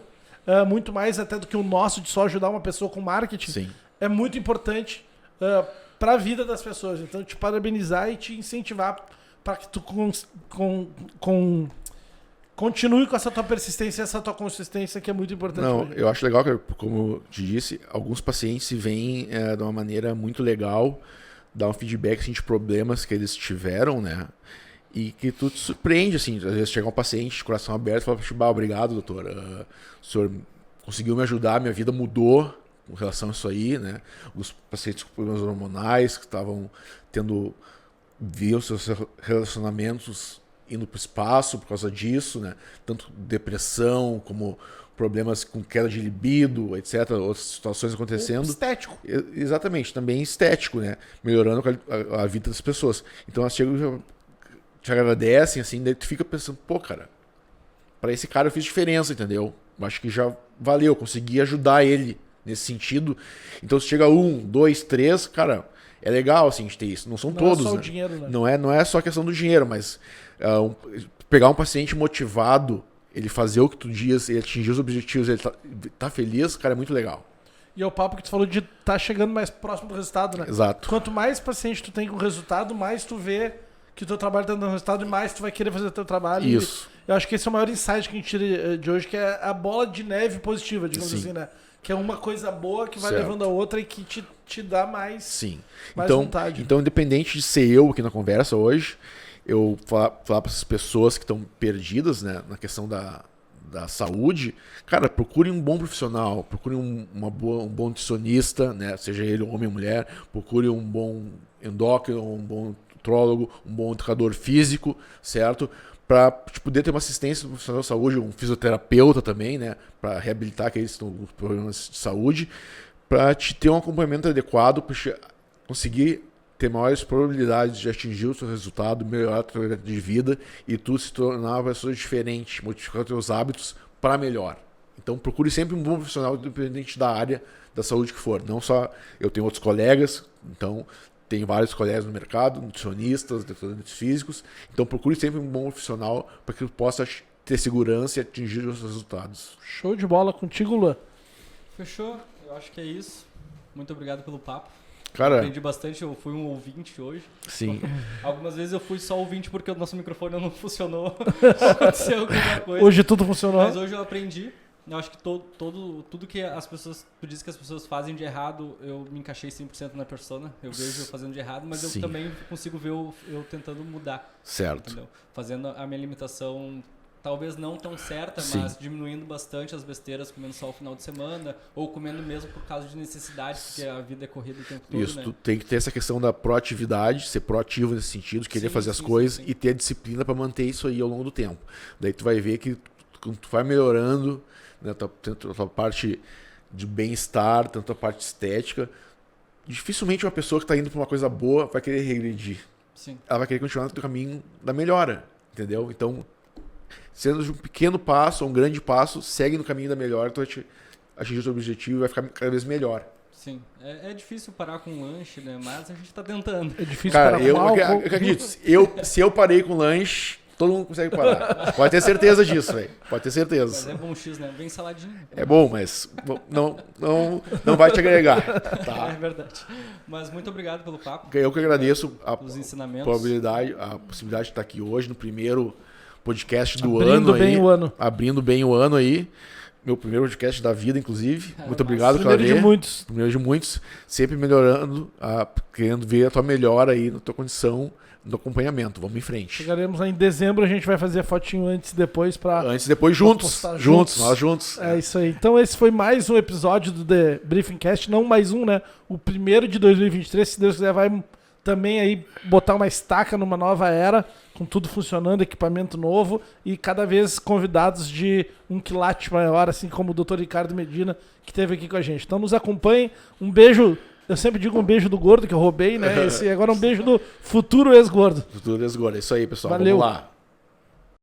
muito mais até do que o nosso, de só ajudar uma pessoa com marketing, Sim. é muito importante para a vida das pessoas. Então, te parabenizar e te incentivar para que tu continue com essa tua persistência, essa tua consistência, que é muito importante. Não, eu acho legal que, como eu te disse, alguns pacientes vêm de uma maneira muito legal, dar um feedback assim, de problemas que eles tiveram, né? E que tu te surpreende, assim, às vezes chega um paciente de coração aberto e fala, obrigado, doutor, o senhor conseguiu me ajudar, minha vida mudou com relação a isso aí, né? Os pacientes com problemas hormonais que estavam viam seus relacionamentos indo para o espaço por causa disso, né? Tanto depressão como problemas com queda de libido, etc. Outras situações acontecendo. Estético. Exatamente, também estético, né? Melhorando a vida das pessoas. Então elas chegam, te agradecem, assim, daí tu fica pensando, pô, cara, para esse cara eu fiz diferença, entendeu? Eu acho que já valeu, consegui ajudar ele nesse sentido. Então se chega 1, 2, 3, cara, é legal assim, a gente ter isso. Não são todos, é só né? o dinheiro, né? Não é só questão do dinheiro, mas pegar um paciente motivado, ele fazer o que tu diz, ele atingir os objetivos, ele tá feliz, cara, é muito legal. E é o papo que tu falou de tá chegando mais próximo do resultado, né? Exato. Quanto mais paciente tu tem com resultado, mais tu vê que o teu trabalho tá dando resultado e mais tu vai querer fazer o teu trabalho. Isso. E eu acho que esse é o maior insight que a gente tira de hoje, que é a bola de neve positiva, digamos Sim. assim, né? Que é uma coisa boa que vai Certo. levando a outra e que te dá mais, Sim. mais Então, vontade. então, independente de ser eu aqui na conversa hoje, eu falar para essas pessoas que estão perdidas, né, na questão da saúde, cara, procure um bom profissional, procure um bom nutricionista, né, seja ele homem ou mulher, procure um bom endócrino, um bom nutrólogo, um bom educador físico, certo? Para poder ter uma assistência do profissional de saúde, um fisioterapeuta também, né, para reabilitar aqueles que estão com problemas de saúde, para te ter um acompanhamento adequado, para conseguir ter maiores probabilidades de atingir o seu resultado, melhorar a tua qualidade de vida e tu se tornar uma pessoa diferente, modificar os teus hábitos para melhor. Então procure sempre um bom profissional, independente da área da saúde que for. Não só eu tenho outros colegas, então tem vários colegas no mercado, nutricionistas, deficientes físicos. Então procure sempre um bom profissional para que tu possa ter segurança e atingir os resultados. Show de bola contigo, Luan. Fechou? Eu acho que é isso. Muito obrigado pelo papo. Cara, Aprendi bastante, eu fui um ouvinte hoje. sim. Algumas vezes eu fui só ouvinte porque o nosso microfone não funcionou. Aconteceu alguma coisa. Hoje tudo funcionou. Mas hoje eu aprendi. Eu acho que tudo que as pessoas, tu diz que as pessoas fazem de errado, eu me encaixei 100% na persona. Eu vejo eu fazendo de errado, mas Sim. eu também consigo ver eu tentando mudar. Certo. Entendeu? Fazendo a minha alimentação, talvez não tão certa, Sim. mas diminuindo bastante as besteiras, comendo só o final de semana, ou comendo mesmo por causa de necessidade, porque a vida é corrida o tempo todo, Isso, né? tu tem que ter essa questão da proatividade, ser proativo nesse sentido, querer Sim, fazer as sim, coisas sim. e ter a disciplina para manter isso aí ao longo do tempo. Daí tu vai ver que quando tu vai melhorando, né, tanto a tua parte de bem-estar, tanto a parte estética, dificilmente uma pessoa que está indo para uma coisa boa vai querer regredir. Sim. Ela vai querer continuar no caminho da melhora, entendeu? Então, sendo de um pequeno passo ou um grande passo, segue no caminho da melhora, tu vai atingir o teu objetivo e vai ficar cada vez melhor. Sim. É difícil parar com lanche, né? Mas a gente tá tentando. É difícil Cara, parar eu com álcool. acredito, se eu parei com lanche, todo mundo consegue parar. Pode ter certeza disso, velho. Pode ter Mas certeza. é bom X, né? Bem saladinho. É bom, mas não vai te agregar. É Tá? verdade. Mas muito obrigado pelo papo, Eu que agradeço a pelos ensinamentos. possibilidade de estar aqui hoje no primeiro podcast do Abrindo ano bem aí. o ano. Abrindo bem o ano aí. Meu primeiro podcast da vida, inclusive. Muito obrigado, Primeiro de Claudê. muitos. Primeiro de muitos. Sempre melhorando, querendo ver a tua melhora aí na tua condição, no acompanhamento. Vamos em frente. Chegaremos lá em dezembro, a gente vai fazer fotinho antes e depois pra... Antes e depois juntos. postar Juntos, juntos. nós juntos. É isso aí. Então esse foi mais um episódio do The Briefing Cast, não mais um, né? O primeiro de 2023, se Deus quiser, vai também aí botar uma estaca numa nova era, com tudo funcionando, equipamento novo e cada vez convidados de um quilate maior, assim como o Dr. Ricardo Medina, que esteve aqui com a gente. Então nos acompanhem. Um beijo, eu sempre digo um beijo do gordo, que eu roubei, né? Esse agora é um beijo do futuro ex-gordo. Futuro agora. É isso aí, pessoal. Valeu. Vamos lá.